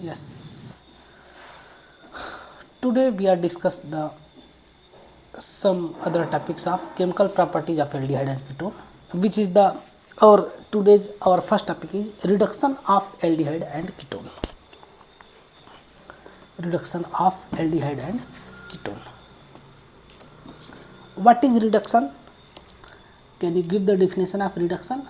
Yes. Today we are discuss the some other topics of chemical properties of aldehyde and ketone, which is the our first topic is reduction of aldehyde and ketone. Reduction of aldehyde and ketone. What is reduction? Can you give the definition of reduction?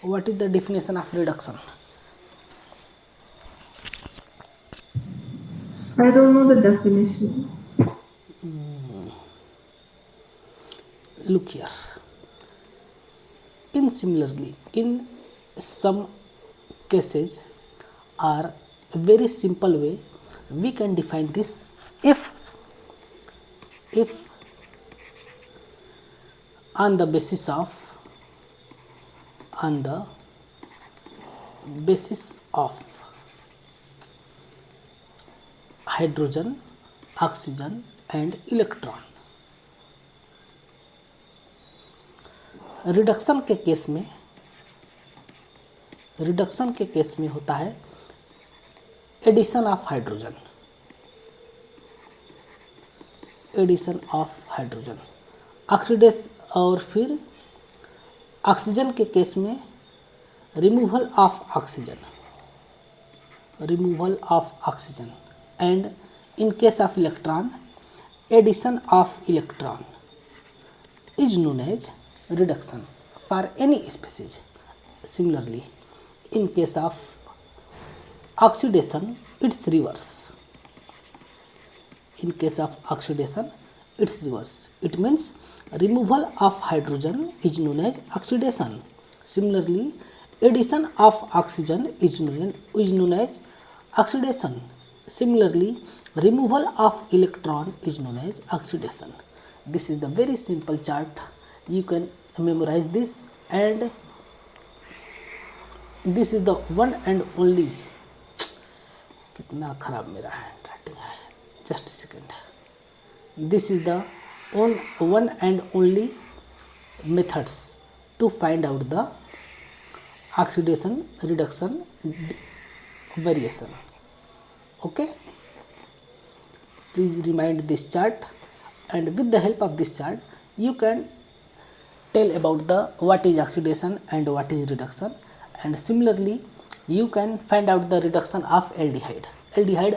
What is the definition of reduction? I don't know the definition. Look here. Similarly, in some cases or a very simple way, we can define this if on the basis of hydrogen, oxygen and electron. Reduction के case में होता है addition of hydrogen, oxidation, और फिर oxygen के case में removal of oxygen, and in case of electron addition of electron is known as reduction for any species. Similarly, in case of oxidation, it's reverse. It means removal of hydrogen is known as oxidation. Similarly, addition of oxygen is known as oxidation. Similarly, removal of electron is known as oxidation. This is the very simple chart. You can memorize this, and this is the one and only. कितना खराब मेरा hand writing है, just second. This is the one and only methods to find out the oxidation, reduction, variation. Okay, please remind this chart, and with the help of this chart you can tell about the what is oxidation and what is reduction, and similarly you can find out the reduction of aldehyde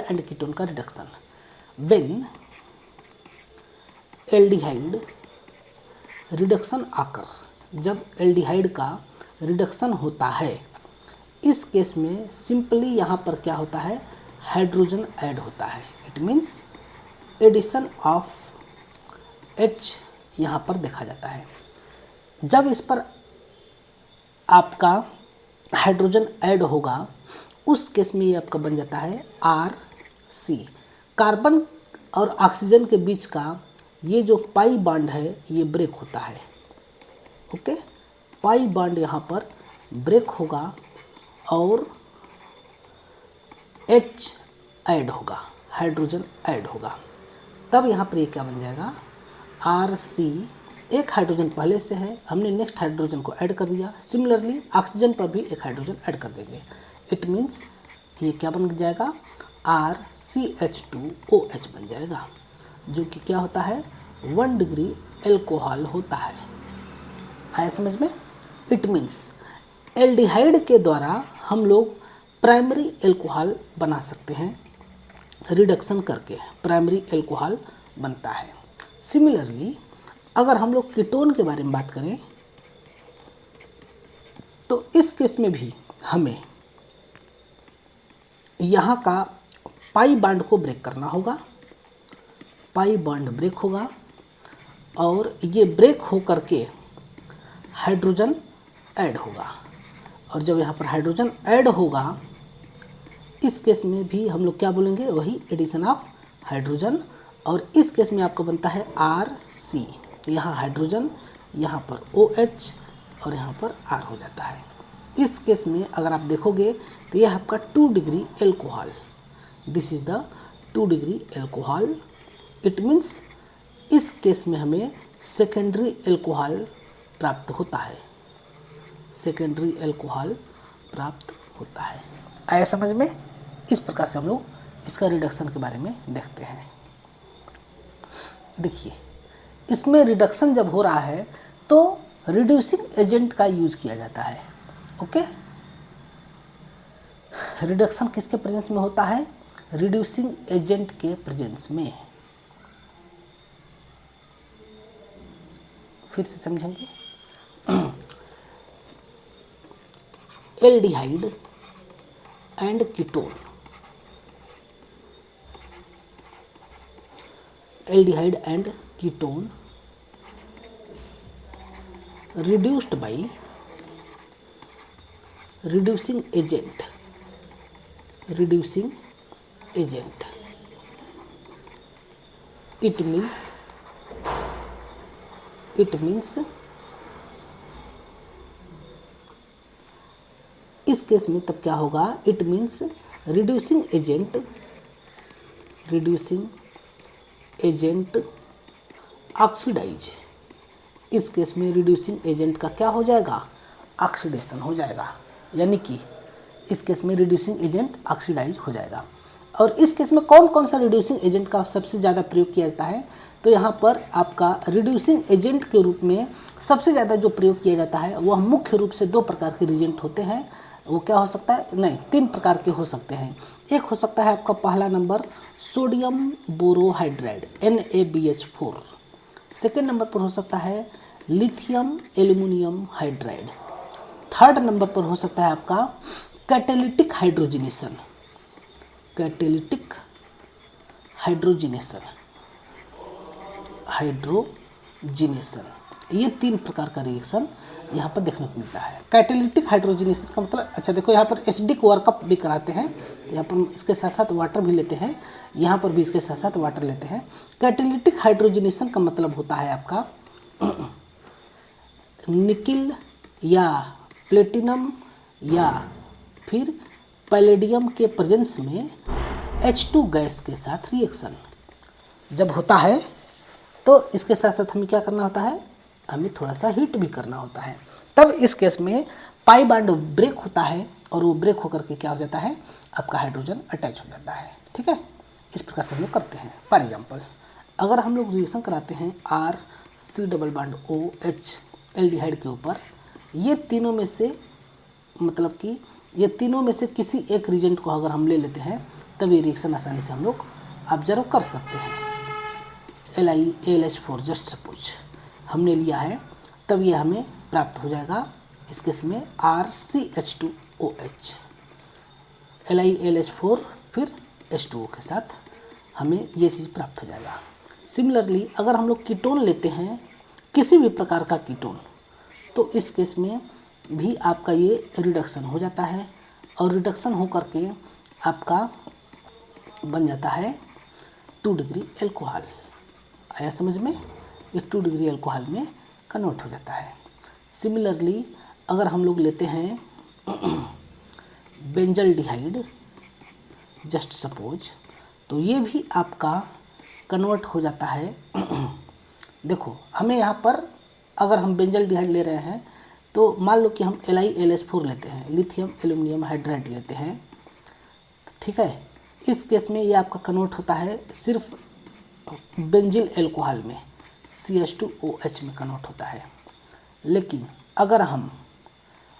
and ketone का reduction. When aldehyde reduction occur, जब aldehyde का reduction होता है, इस केस में simply यहाँ पर क्या होता है, हाइड्रोजन ऐड होता है. It means addition of H यहाँ पर देखा जाता है. जब इस पर आपका हाइड्रोजन ऐड होगा, उस केस में ये आपका बन जाता है RC. कार्बन और ऑक्सीजन के बीच का ये जो पाई बॉन्ड है ये ब्रेक होता है. ओके, पाई बॉन्ड यहाँ पर ब्रेक होगा और H ऐड होगा, हाइड्रोजन ऐड होगा. तब यहाँ पर ये क्या बन जाएगा, RC. एक हाइड्रोजन पहले से है, हमने नेक्स्ट हाइड्रोजन को ऐड कर दिया. सिमिलरली ऑक्सीजन पर भी एक हाइड्रोजन ऐड कर देंगे. इट मीन्स ये क्या बन जाएगा, RCH2OH बन जाएगा, जो कि क्या होता है, 1 डिग्री एल्कोहल होता है. आया समझ में? इट मीन्स एल्डिहाइड के द्वारा हम लोग प्राइमरी एल्कोहल बना सकते हैं. रिडक्शन करके प्राइमरी एल्कोहल बनता है. सिमिलरली अगर हम लोग कीटोन के बारे में बात करें तो इस केस में भी हमें यहाँ का पाई बॉन्ड को ब्रेक करना होगा. पाई बॉन्ड ब्रेक होगा और ये ब्रेक हो करके हाइड्रोजन ऐड होगा, और जब यहाँ पर हाइड्रोजन ऐड होगा, इस केस में भी हम लोग क्या बोलेंगे, वही एडिशन ऑफ हाइड्रोजन. और इस केस में आपको बनता है RC. यहाँ हाइड्रोजन, यहाँ पर OH और यहाँ पर R हो जाता है. इस केस में अगर आप देखोगे तो यह आपका 2 degree alcohol. This is the 2 degree alcohol it means इस केस में हमें सेकेंडरी एल्कोहल प्राप्त होता है, सेकेंडरी एल्कोहल प्राप्त होता है। आया समझ में? इस प्रकार से हम लोग इसका रिडक्शन के बारे में देखते हैं। देखिए, इसमें रिडक्शन जब हो रहा है तो रिड्यूसिंग एजेंट का यूज किया जाता है। ओके, रिडक्शन किसके प्रेजेंस में होता है? रिड्यूसिंग एजेंट के प्रेजेंस में। फिर से समझेंगे। Aldehyde and ketone, aldehyde and ketone reduced by reducing agent, reducing agent, it means इस केस में तब क्या होगा? It means reducing agent oxidise. इस केस में रिड्यूसिंग एजेंट का क्या हो जाएगा? ऑक्सीडेशन हो जाएगा, यानी कि इस केस में रिड्यूसिंग एजेंट ऑक्सीडाइज हो जाएगा। और इस केस में कौन कौन सा रिड्यूसिंग एजेंट का सबसे ज़्यादा प्रयोग किया जाता है? तो यहाँ पर आपका रिड्यूसिंग एजेंट के रूप में सबसे ज़्यादा जो प्रयोग किया जाता है वह मुख्य रूप से 2 प्रकार के रिएजेंट होते हैं। वो क्या हो सकता है? नहीं, 3 प्रकार के हो सकते हैं। एक हो सकता है आपका पहला number sodium borohydride NaBH4। Second number पर हो सकता है lithium aluminium hydride. Third number पर हो सकता है आपका कैटेलिटिक हाइड्रोजिनेशन, कैटेलिटिक हाइड्रोजिनेशन। ये 3 प्रकार का रिएक्शन यहाँ पर देखने को मिलता है। कैटेलिटिक हाइड्रोजिनेशन का मतलब, अच्छा देखो, यहाँ पर एसिडिक वर्कअप भी कराते हैं, तो यहाँ पर इसके साथ साथ वाटर भी लेते हैं, यहाँ पर भी इसके साथ साथ वाटर लेते हैं। कैटेलिटिक हाइड्रोजिनेशन का मतलब होता है आपका निकिल या प्लेटिनम या फिर पैलेडियम के प्रेजेंस में H2 गैस के साथ रिएक्शन जब होता है तो इसके साथ साथ हमें क्या करना होता है? हमें थोड़ा सा हीट भी करना होता है। तब इस केस में पाई बॉन्ड ब्रेक होता है और वो ब्रेक होकर के क्या हो जाता है? आपका हाइड्रोजन अटैच हो जाता है। ठीक है, इस प्रकार से हम लोग करते हैं। फॉर एग्जांपल, अगर हम लोग रिएक्शन कराते हैं RC+OH एल्डिहाइड के ऊपर, ये तीनों में से मतलब कि ये तीनों में से किसी एक रिएजेंट को अगर हम ले लेते हैं तब ये रिएक्शन आसानी से हम लोग ऑब्जर्व कर सकते हैं। LiAlH4 जस्ट सपोज हमने लिया है, तब ये हमें प्राप्त हो जाएगा इस केस में RCH2OH, LiAlH4 फिर H2O के साथ हमें ये चीज़ प्राप्त हो जाएगा। सिमिलरली अगर हम लोग कीटोन लेते हैं, किसी भी प्रकार का कीटोन, तो इस केस में भी आपका ये रिडक्शन हो जाता है और रिडक्शन हो करके आपका बन जाता है 2 डिग्री एल्कोहल। आया समझ में? ये 2 डिग्री एल्कोहल में कन्वर्ट हो जाता है। सिमिलरली अगर हम लोग लेते हैं बेंजल्डिहाइड जस्ट सपोज, तो ये भी आपका कन्वर्ट हो जाता है। देखो, हमें यहाँ पर अगर हम बेंजल्डिहाइड ले रहे हैं तो मान लो कि हम LiAlH4 लेते हैं, लिथियम एल्यूमिनियम हाइड्राइड लेते हैं, ठीक है। इस केस में ये आपका कन्वर्ट होता है सिर्फ बेंजिल एल्कोहल में, CH2OH में कन्वर्ट होता है। लेकिन अगर हम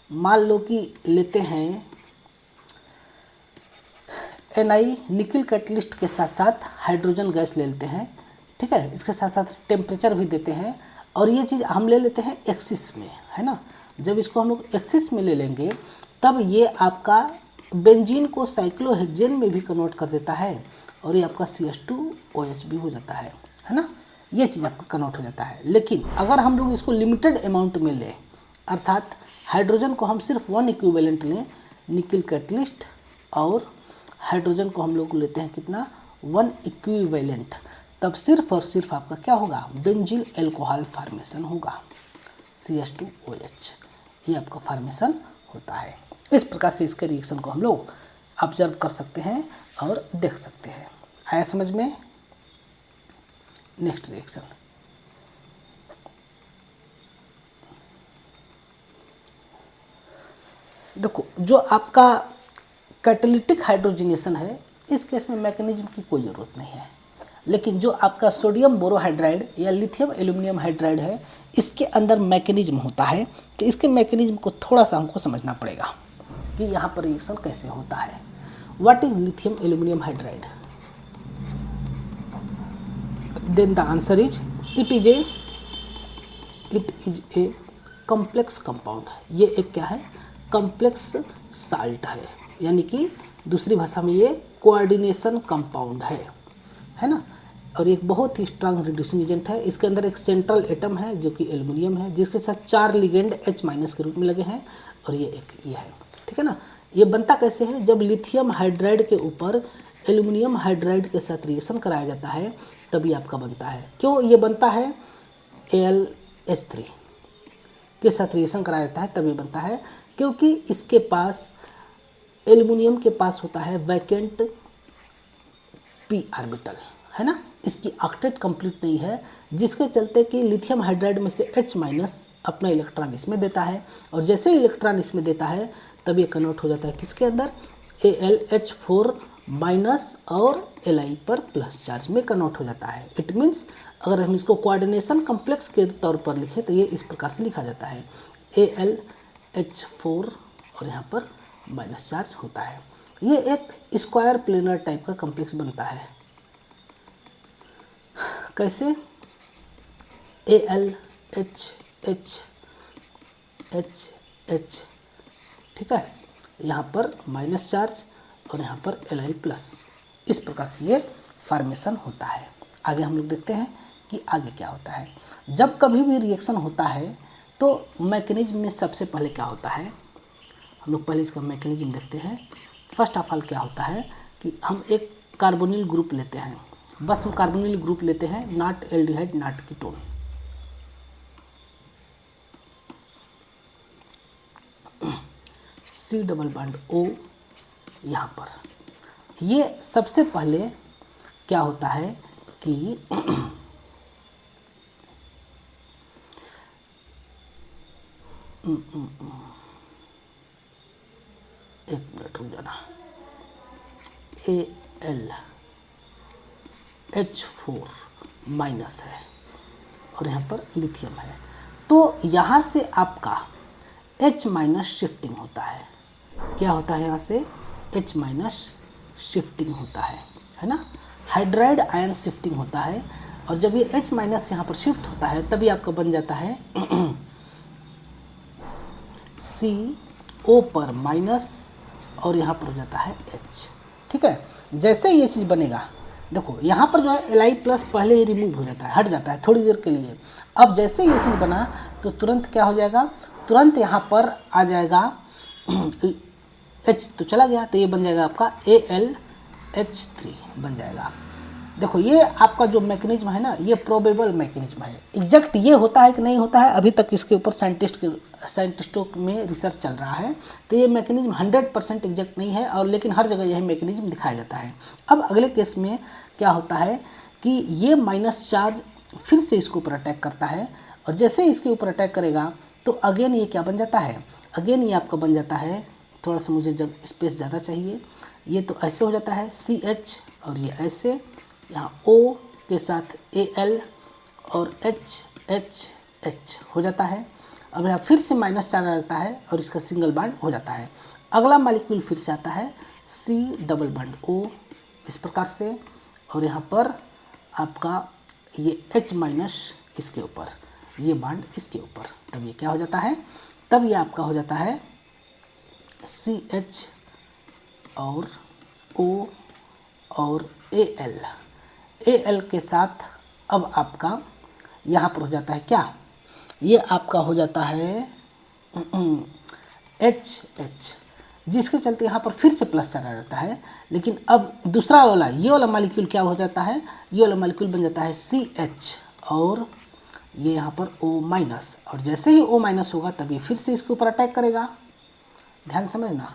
मान लो कि लेते हैं Ni निकिल कैटलिस्ट के साथ साथ हाइड्रोजन गैस ले लेते हैं, ठीक है, इसके साथ साथ टेम्परेचर भी देते हैं, और ये चीज़ हम ले लेते हैं एक्सिस में, है ना। जब इसको हम लोग एक्सिस में ले लेंगे तब ये आपका बेंजीन को साइक्लोहेक्सेन में भी कन्वर्ट कर देता है और ये आपका CH2OH भी हो जाता है ना। ये चीज़ आपका कन्वर्ट हो जाता है। लेकिन अगर हम लोग इसको लिमिटेड अमाउंट में लें, अर्थात हाइड्रोजन को हम सिर्फ 1 इक्विवेलेंट लें, निकिल कैटलिस्ट, और हाइड्रोजन को हम लोग लेते हैं कितना? 1 इक्विवेलेंट, तब सिर्फ और सिर्फ आपका क्या होगा? बेंजिल एल्कोहल फार्मेशन होगा, CH2OH, ये आपका फार्मेशन होता है। इस प्रकार से इसके रिएक्शन को हम लोग ऑब्जर्व कर सकते हैं और देख सकते हैं। आया समझ में? Next reaction. देखो जो आपका कैटालिटिक हाइड्रोजनेशन है, इस केस में मैकेनिज्म की कोई ज़रूरत नहीं है, लेकिन जो आपका सोडियम बोरोहाइड्राइड या लिथियम एल्यूमिनियम हाइड्राइड है, इसके अंदर मैकेनिज्म होता है। तो इसके मैकेनिज्म को थोड़ा सा हमको समझना पड़ेगा कि यहाँ पर रिएक्शन कैसे होता है। What is lithium aluminium hydride? Then the answer is it is a complex compound. ये एक क्या है? कॉम्प्लेक्स साल्ट है, यानी कि दूसरी भाषा में ये कोऑर्डिनेशन कंपाउंड है ना। और एक बहुत ही स्ट्रांग रिड्यूसिंग एजेंट है। इसके अंदर एक सेंट्रल एटम है जो कि एल्युमिनियम है, जिसके साथ 4 लिगेंड H- के रूप में लगे हैं, और ये है, ठीक है ना। ये बनता कैसे है? जब लिथियम हाइड्राइड के ऊपर एल्युमिनियम हाइड्राइड के साथ रिएक्शन कराया जाता है तभी आपका बनता है। क्यों ये बनता है? AlH3 के साथ रिएक्शन कराया जाता है तब ये बनता है, क्योंकि इसके पास एल्युमिनियम के पास होता है वैकेंट p ऑर्बिटल, है ना। इसकी ऑक्टेट कंप्लीट नहीं है, जिसके चलते कि लिथियम हाइड्राइड में से H- अपना इलेक्ट्रॉन इसमें देता है, और जैसे ही इलेक्ट्रॉन इसमें देता है तब ये कन्वर्ट हो जाता है किसके अंदर? AlH4- और Li पर प्लस चार्ज में कन्वर्ट हो जाता है। इट मीन्स अगर हम इसको कोऑर्डिनेशन कॉम्प्लेक्स के तौर पर लिखें तो ये इस प्रकार से लिखा जाता है AlH4 और यहाँ पर माइनस चार्ज होता है। ये एक स्क्वायर प्लेनर टाइप का कॉम्प्लेक्स बनता है। कैसे? AlHH, ठीक है, यहाँ पर माइनस चार्ज और यहाँ पर Li+, इस प्रकार से ये फॉर्मेशन होता है। आगे हम लोग देखते हैं कि आगे क्या होता है। जब कभी भी रिएक्शन होता है तो मैकेनिज्म में सबसे पहले क्या होता है, हम लोग पहले इसका मैकेनिज्म देखते हैं। फर्स्ट ऑफ ऑल क्या होता है कि हम एक कार्बोनिल ग्रुप लेते हैं, बस हम कार्बोनिल ग्रुप लेते हैं, not aldehyde not ketone. C+O यहाँ पर ये सबसे पहले क्या होता है कि एक मिनट रुक जाना, AlH4- है और यहाँ पर लिथियम है। तो यहाँ से आपका H- शिफ्टिंग होता है। क्या होता है? यहाँ से H- शिफ्टिंग होता है ना। हाइड्राइड आयन शिफ्टिंग होता है, और जब ये H- यहाँ पर शिफ्ट होता है तभी आपका बन जाता है CO पर माइनस और यहाँ पर हो जाता है H, ठीक है। जैसे ये चीज़ बनेगा, देखो यहाँ पर जो है Li+ पहले ही रिमूव हो जाता है, हट जाता है थोड़ी देर के लिए। अब जैसे ये चीज़ बना तो तुरंत क्या हो जाएगा? तुरंत यहाँ पर आ जाएगा H तो चला गया, तो ये बन जाएगा आपका AlH3 बन जाएगा। देखो ये आपका जो मैकेनिज्म है ना, ये प्रोबेबल मैकेनिज्म है। एग्जैक्ट ये होता है कि नहीं होता है, अभी तक इसके ऊपर साइंटिस्टों में रिसर्च चल रहा है। तो ये मैकेनिज्म 100% एग्जैक्ट नहीं है, और लेकिन हर जगह यही मैकेनिज्म दिखाया जाता है। अब अगले केस में क्या होता है कि ये माइनस चार्ज फिर से इसके ऊपर अटैक करता है, और जैसे इसके ऊपर अटैक करेगा तो अगेन ये क्या बन जाता है? अगेन ये आपका बन जाता है, थोड़ा सा मुझे जब स्पेस ज़्यादा चाहिए, ये तो ऐसे हो जाता है CH, और ये ऐसे, यहाँ O के साथ Al और H हो जाता है। अब यहाँ फिर से माइनस चार्ज आ जाता है और इसका सिंगल बॉन्ड हो जाता है। अगला मॉलिक्यूल फिर से आता है C+O इस प्रकार से, और यहाँ पर आपका ये H- इसके ऊपर, ये बॉन्ड इसके ऊपर, तब ये क्या हो जाता है? तब ये आपका हो जाता है CH और O और Al के साथ। अब आपका यहाँ पर हो जाता है क्या? ये आपका हो जाता है HH, जिसके चलते यहाँ पर फिर से प्लस चार्ज आ जाता है। लेकिन अब दूसरा वाला, ये वाला मॉलिक्यूल क्या हो जाता है? ये वाला मॉलिक्यूल बन जाता है CH, और ये यहाँ पर O-, और जैसे ही O- होगा तब ये फिर से इसके ऊपर अटैक करेगा। ध्यान समझना,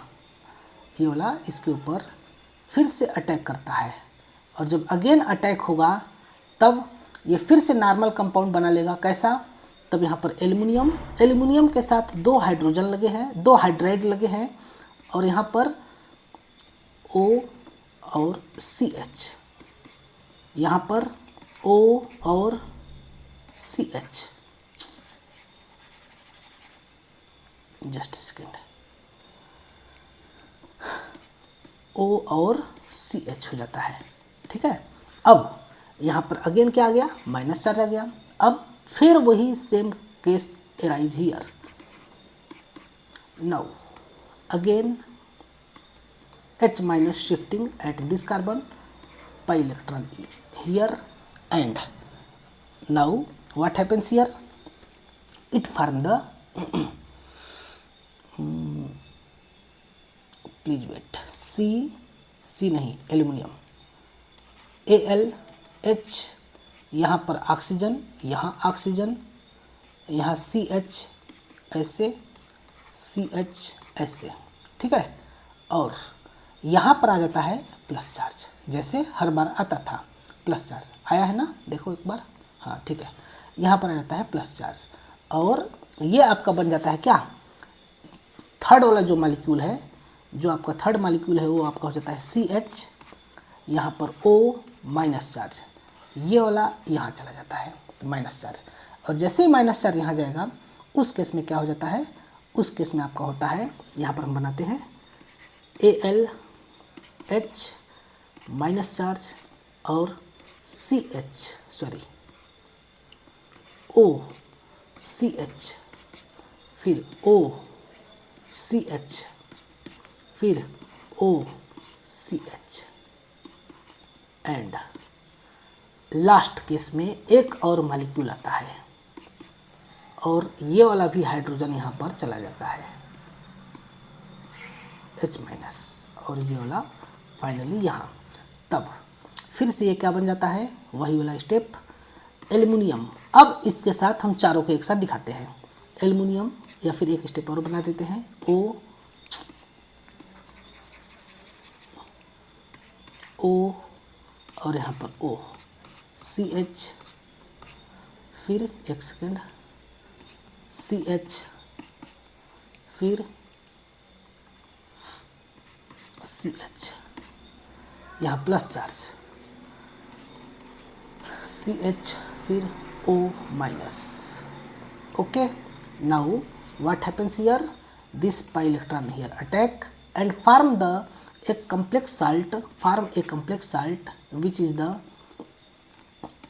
ये वाला इसके ऊपर फिर से अटैक करता है, और जब अगेन अटैक होगा तब ये फिर से नॉर्मल कंपाउंड बना लेगा। कैसा? तब यहाँ पर एल्युमिनियम, एल्युमिनियम के साथ 2 हाइड्रोजन लगे हैं, 2 हाइड्राइड लगे हैं, और यहाँ पर O और CH, यहाँ पर O और CH। जस्ट सेकेंड, O और CH हो जाता है। ठीक है, अब यहाँ पर अगेन क्या आ गया? माइनस चार्ज आ गया। अब फिर वही same case arise here. Now again H minus shifting at this carbon, pi electron here, and now what happens here? It form the please wait, C नहीं, एल्यूमिनियम, AlH, यहाँ पर oxygen, यहाँ oxygen, यहाँ CH ऐसे, CH ऐसे। ठीक है, और यहाँ पर आ जाता है प्लस चार्ज, जैसे हर बार आता था प्लस चार्ज। आया है ना? देखो एक बार, हाँ ठीक है, यहाँ पर आ जाता है प्लस चार्ज, और ये आपका बन जाता है क्या? थर्ड वाला जो मॉलिक्यूल है, जो आपका थर्ड मॉलिक्यूल है, वो आपका हो जाता है CH, यहाँ पर O माइनस चार्ज, ये वाला यहाँ चला जाता है माइनस चार्ज। और जैसे ही माइनस चार्ज यहाँ जाएगा, उस केस में क्या हो जाता है? उस केस में आपका होता है, यहाँ पर हम बनाते हैं AlH माइनस चार्ज और OCH, फिर OCH, फिर OCH, एंड लास्ट केस में एक और मॉलिक्यूल आता है, और ये वाला भी हाइड्रोजन यहाँ पर चला जाता है H माइनस, और ये वाला फाइनली यहाँ। तब फिर से ये क्या बन जाता है? वही वाला स्टेप, एल्युमिनियम। अब इसके साथ हम चारों को एक साथ दिखाते हैं, एल्युमिनियम, या फिर एक स्टेप और बना देते हैं, O और यहाँ पर O, CH, फिर एक सेकेंड, CH, फिर CH, यहाँ प्लस चार्ज, CH, फिर O minus. Okay, now what happens here? This pi electron here attack and form a complex salt, which is the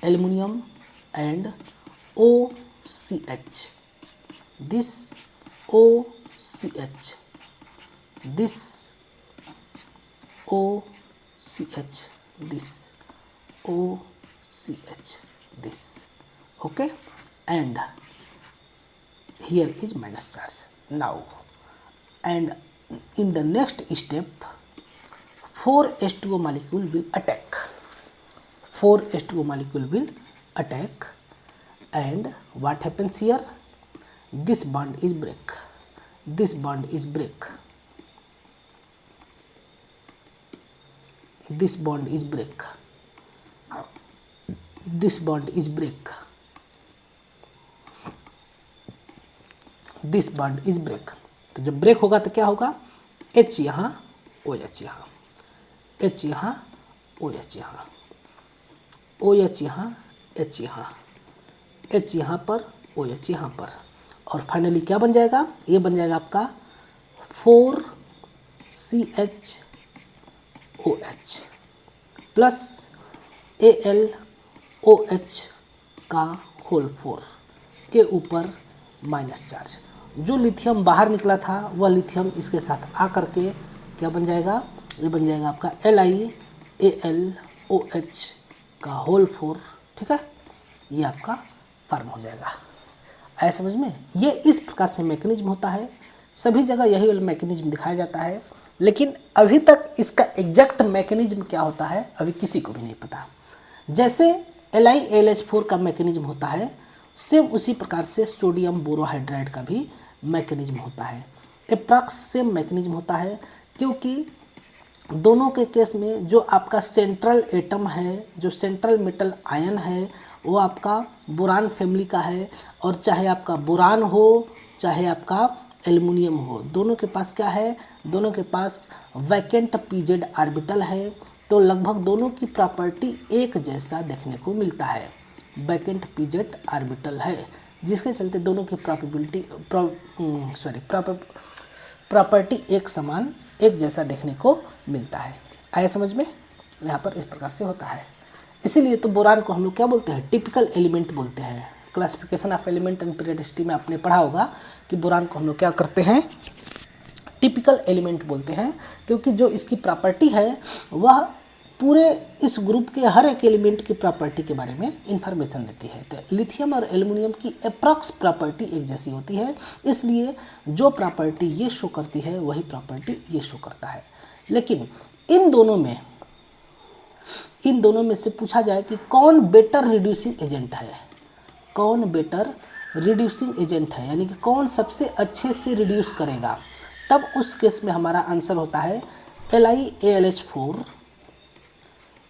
aluminum and OCH. This OCH, this OCH, this OCH, this. Okay, and here is minus charge now, and in the next step 4H2O molecule will attack, 4H2O molecule will attack, and what happens here? This bond is break, this bond is break, this bond is break, this bond is break, this bond is break. तो जब break होगा तो क्या होगा? H यहाँ, OH यहाँ, H यहाँ, OH यहाँ, OH यहाँ, H यहाँ, H यहाँ पर, OH यहाँ पर, और फाइनली क्या बन जाएगा? ये बन जाएगा आपका 4CHOH प्लस AlOH का होल 4 के ऊपर माइनस चार्ज। जो लिथियम बाहर निकला था वह लिथियम इसके साथ आकर के क्या बन जाएगा? ये बन जाएगा आपका LiAlOH का होल 4। ठीक है, ये आपका फॉर्म हो जाएगा। आया समझ में? ये इस प्रकार से मैकेनिज्म होता है, सभी जगह यही वाला मैकेनिज्म दिखाया जाता है, लेकिन अभी तक इसका एग्जैक्ट मैकेनिज्म क्या होता है अभी किसी को भी नहीं पता। जैसे LiAlH4 का मैकेनिज्म होता है, सेम उसी प्रकार से सोडियम बोरोहाइड्राइड का भी मैकेनिज्म होता है। एप्रॉक्स सेम मैकेनिज्म होता है, क्योंकि दोनों के केस में जो आपका सेंट्रल एटम है, जो सेंट्रल मेटल आयन है, वो आपका बोरान फैमिली का है, और चाहे आपका बोरान हो चाहे आपका एल्युमिनियम हो, दोनों के पास क्या है, दोनों के पास वैकेंट पीजेड ऑर्बिटल है। तो लगभग दोनों की प्रॉपर्टी एक जैसा देखने को मिलता है, वैकेंट पीजेड ऑर्बिटल है, जिसके चलते दोनों की प्रॉपर्टी एक समान एक जैसा देखने को मिलता है। आया समझ में? यहाँ पर इस प्रकार से होता है। इसीलिए तो बोरान को हम लोग क्या बोलते हैं, टिपिकल एलिमेंट बोलते हैं। Classification of element and periodicity में आपने पढ़ा होगा कि बोरान को हम लोग क्या करते हैं, टिपिकल एलिमेंट बोलते हैं, क्योंकि जो इसकी प्रॉपर्टी है वह पूरे इस ग्रुप के हर एक एलिमेंट की प्रॉपर्टी के बारे में इंफॉर्मेशन देती है। तो लिथियम और एल्युमिनियम की अप्रॉक्स प्रॉपर्टी एक जैसी होती है, इसलिए जो प्रॉपर्टी ये शो करती है वही प्रॉपर्टी ये शो करता है। लेकिन इन दोनों में से पूछा जाए कि कौन बेटर रिड्यूसिंग एजेंट है, कौन बेटर रिड्यूसिंग एजेंट है, यानी कि कौन सबसे अच्छे से रिड्यूस करेगा, तब उस केस में हमारा आंसर होता है LiAlH4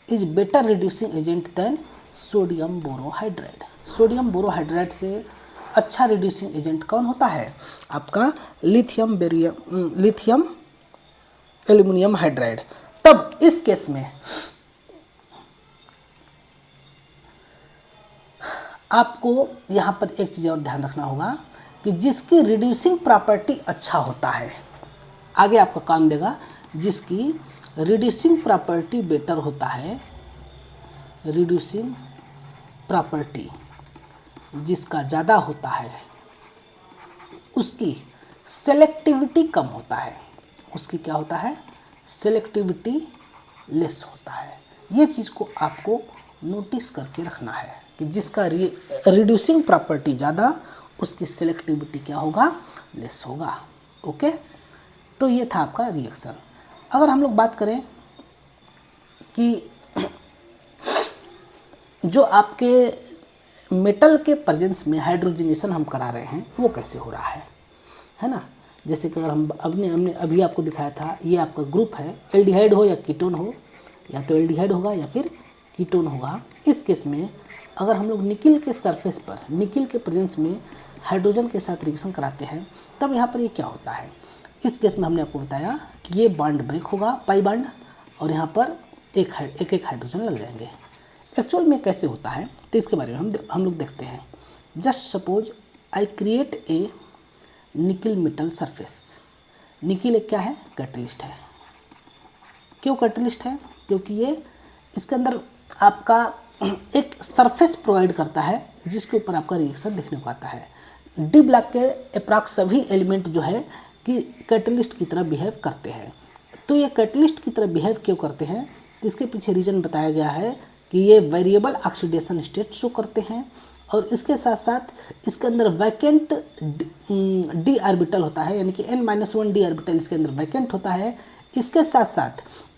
is better reducing agent than sodium borohydride. Sodium borohydride से अच्छा रिड्यूसिंग एजेंट कौन होता है, आपका लिथियम एल्युमिनियम हाइड्राइड। तब इस केस में आपको यहाँ पर एक चीज़ और ध्यान रखना होगा कि जिसकी रिड्यूसिंग प्रॉपर्टी अच्छा होता है, आगे आपका काम देगा, जिसकी रिड्यूसिंग प्रॉपर्टी बेटर होता है, रिड्यूसिंग प्रॉपर्टी जिसका ज़्यादा होता है उसकी सेलेक्टिविटी कम होता है, उसकी क्या होता है, सेलेक्टिविटी लेस होता है। ये चीज़ को आपको नोटिस करके रखना है कि जिसका रिड्यूसिंग प्रॉपर्टी ज़्यादा उसकी सेलेक्टिविटी क्या होगा, लेस होगा। ओके, तो ये था आपका रिएक्शन। अगर हम लोग बात करें कि जो आपके मेटल के प्रेजेंस में हाइड्रोजनेशन हम करा रहे हैं वो कैसे हो रहा है ना। जैसे कि अगर हमने अभी आपको दिखाया था, ये आपका ग्रुप है, एल्डिहाइड हो या कीटोन हो, या तो एल्डिहाइड होगा या फिर कीटोन होगा। इस केस में अगर हम लोग निकिल के सरफेस पर निकिल के प्रेजेंस में हाइड्रोजन के साथ रिएक्शन कराते हैं, तब यहाँ पर ये क्या होता है। इस केस में हमने आपको बताया कि ये बॉन्ड ब्रेक होगा, पाई बॉन्ड, और यहाँ पर एक हाइड्रोजन लग जाएंगे। एक्चुअल में कैसे होता है तो इसके बारे में हम लोग देखते हैं। Just suppose I create a nickel metal surface. Nickel एक क्या है, कैटलिस्ट है। क्यों कैटलिस्ट है, क्योंकि ये इसके अंदर आपका एक सरफेस प्रोवाइड करता है जिसके ऊपर आपका रिएक्शन देखने को आता है। डी ब्लॉक के अप्रॉक्स सभी एलिमेंट जो है कि कैटलिस्ट की तरह बिहेव करते हैं। तो ये कैटलिस्ट की तरह बिहेव क्यों करते हैं, तो इसके पीछे रीज़न बताया गया है कि ये वेरिएबल ऑक्सीडेशन स्टेट शो करते हैं, और इसके साथ साथ इसके अंदर वैकेंट डी ऑर्बिटल होता है, यानी कि n-1 डी ऑर्बिटल इसके अंदर वैकेंट होता है। इसके साथ साथ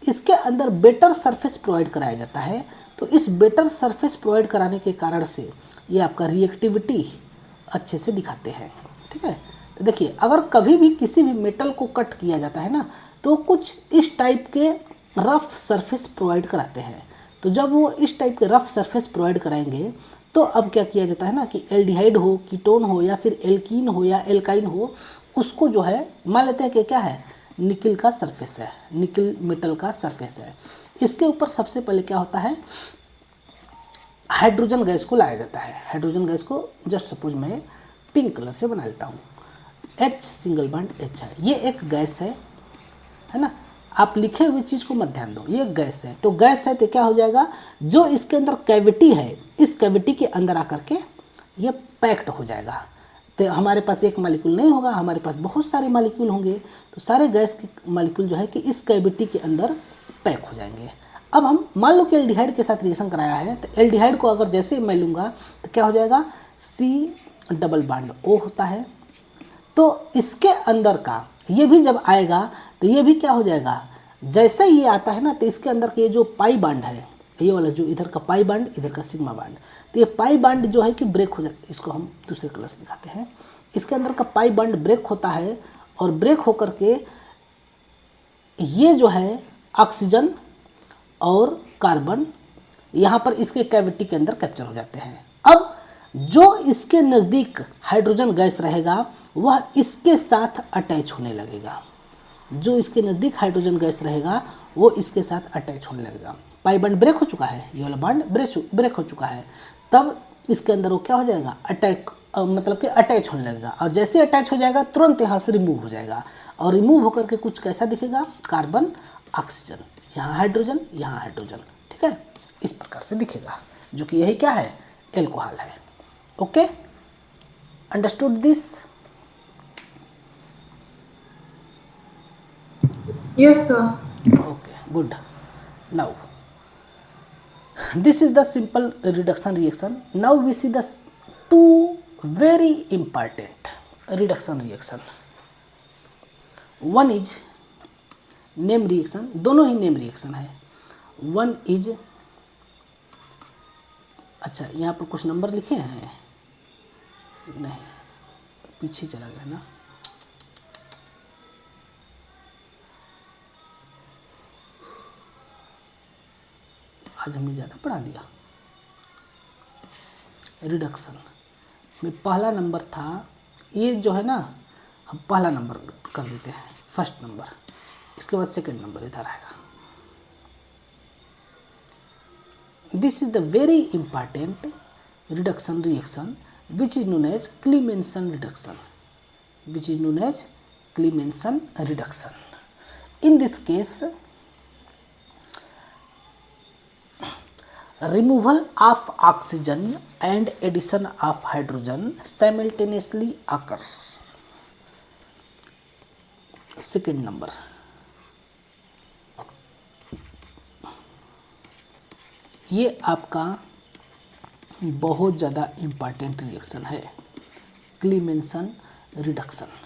इसके अंदर बेटर सरफेस प्रोवाइड कराया जाता है। तो इस बेटर सरफेस प्रोवाइड कराने के कारण से ये आपका रिएक्टिविटी अच्छे से दिखाते हैं। ठीक है, तो देखिए अगर कभी भी किसी भी मेटल को कट किया जाता है ना, तो कुछ इस टाइप के रफ सरफेस प्रोवाइड कराते हैं। तो जब वो इस टाइप के रफ सरफेस प्रोवाइड कराएंगे तो अब क्या किया जाता है ना कि एल्डिहाइड हो, कीटोन हो, या फिर एल्कीन हो या एल्काइन हो, उसको जो है मान लेते हैं कि क्या है, निकिल का सरफेस है, निकिल मेटल का सरफेस है। इसके ऊपर सबसे पहले क्या होता है, हाइड्रोजन गैस को लाया जाता है। हाइड्रोजन गैस को जस्ट सपोज मैं पिंक कलर से बना लेता हूँ, H सिंगल बॉन्ड H है, ये एक गैस है ना। आप लिखे हुए चीज़ को मत ध्यान दो, ये गैस है। तो गैस है तो क्या हो जाएगा, जो इसके अंदर कैविटी है, इस कैविटी के अंदर आकर के ये पैक्ड हो जाएगा। तो हमारे पास एक मॉलिक्यूल नहीं होगा, हमारे पास बहुत सारे मॉलिक्यूल होंगे। तो सारे गैस के मॉलिक्यूल जो है कि इस कैविटी के अंदर पैक हो जाएंगे। अब हम मान लो कि एल्डिहाइड के साथ रिएक्शन कराया है, तो एल्डिहाइड को अगर जैसे मैं लूँगा तो क्या हो जाएगा, C डबल बॉन्ड O होता है। तो इसके अंदर का ये भी जब आएगा तो ये भी क्या हो जाएगा, जैसे ही ये आता है ना, तो इसके अंदर के जो पाई बॉन्ड है, ये वाला जो इधर का पाई बॉन्ड, इधर का सिग्मा बॉन्ड, तो ये पाई बॉन्ड जो है कि ब्रेक हो जाए। इसको हम दूसरे कलर से दिखाते हैं। इसके अंदर का पाई बॉन्ड ब्रेक होता है, और ब्रेक होकर के ये जो है ऑक्सीजन और कार्बन यहाँ पर इसके कैविटी के अंदर कैप्चर हो जाते हैं। अब जो इसके नज़दीक हाइड्रोजन गैस रहेगा वह इसके साथ अटैच होने लगेगा। जो इसके नज़दीक हाइड्रोजन गैस रहेगा वो इसके साथ अटैच होने लगेगा। पाई बॉन्ड ब्रेक हो चुका है, ये वाला बॉन्ड ब्रेक हो चुका है, तब इसके अंदर वो क्या हो जाएगा, मतलब कि अटैच होने लगेगा। और जैसे अटैच हो जाएगा तुरंत यहाँ से रिमूव हो जाएगा, और रिमूव होकर के कुछ कैसा दिखेगा, कार्बन ऑक्सीजन, यहाँ हाइड्रोजन, यहाँ हाइड्रोजन, ठीक है, इस प्रकार से दिखेगा, जो कि यही क्या है, एल्कोहल है। Okay, understood this? Yes, sir. Okay, good. Now this is the simple reduction reaction. Now we see the two very important reduction reaction. One is name reaction, दोनों ही name reaction है। One is, अच्छा यहाँ पर कुछ number लिखे हैं, नहीं पीछे चला गया ना, आज हमने ज़्यादा पढ़ा दिया। रिडक्शन में पहला नंबर था, ये जो है ना, हम पहला नंबर कर देते हैं, फर्स्ट नंबर, इसके बाद सेकंड नंबर इधर आएगा। This is the very important reduction reaction which is known as Clemmensen reduction, which is known as Clemmensen reduction. In this case removal of oxygen and addition of hydrogen simultaneously occur. Second number, ये आपका बहुत ज़्यादा important reaction है, क्लीमेंसन reduction.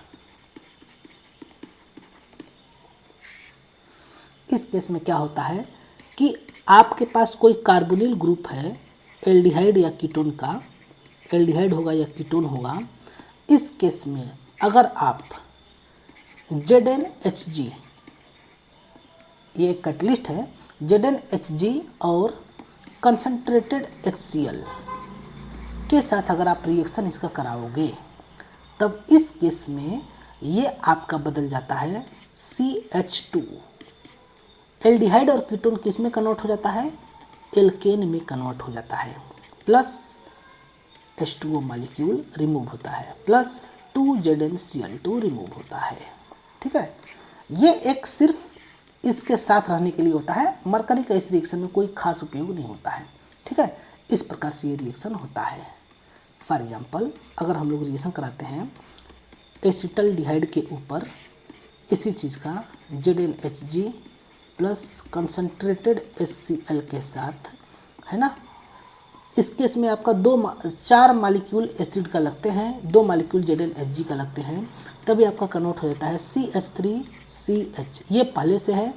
इस केस में क्या होता है कि आपके पास कोई कार्बोनिल ग्रुप है, एल्डिहाइड या कीटोन का, एल्डिहाइड होगा या कीटोन होगा। इस केस में अगर आप ZnHg, ये एक कैटलिस्ट है, ZnHg और कंसंट्रेटेड HCl के साथ अगर आप रिएक्शन इसका कराओगे, तब इस केस में ये आपका बदल जाता है CH2। एल्डिहाइड और कीटोन किस में कन्वर्ट हो जाता है, एल्केन में कन्वर्ट हो जाता है, प्लस H2O मॉलिक्यूल रिमूव होता है, प्लस 2ZnCl2 रिमूव होता है। ठीक है, ये एक सिर्फ इसके साथ रहने के लिए होता है, मरकरी का इस रिएक्शन में कोई खास उपयोग नहीं होता है। ठीक है, इस प्रकार से ये रिएक्शन होता है। फॉर एग्जांपल, अगर हम लोग रिएक्शन कराते हैं एसिटल्डिहाइड के ऊपर इसी चीज़ का ZnHg प्लस कंसनट्रेटेड HCl के साथ, है ना, इस केस में आपका 4 मालिक्यूल एसिड का लगते हैं, 2 मालिक्यूल ZnHg का लगते हैं, तभी आपका कन्वर्ट हो जाता है CH3CH। ये पहले से है,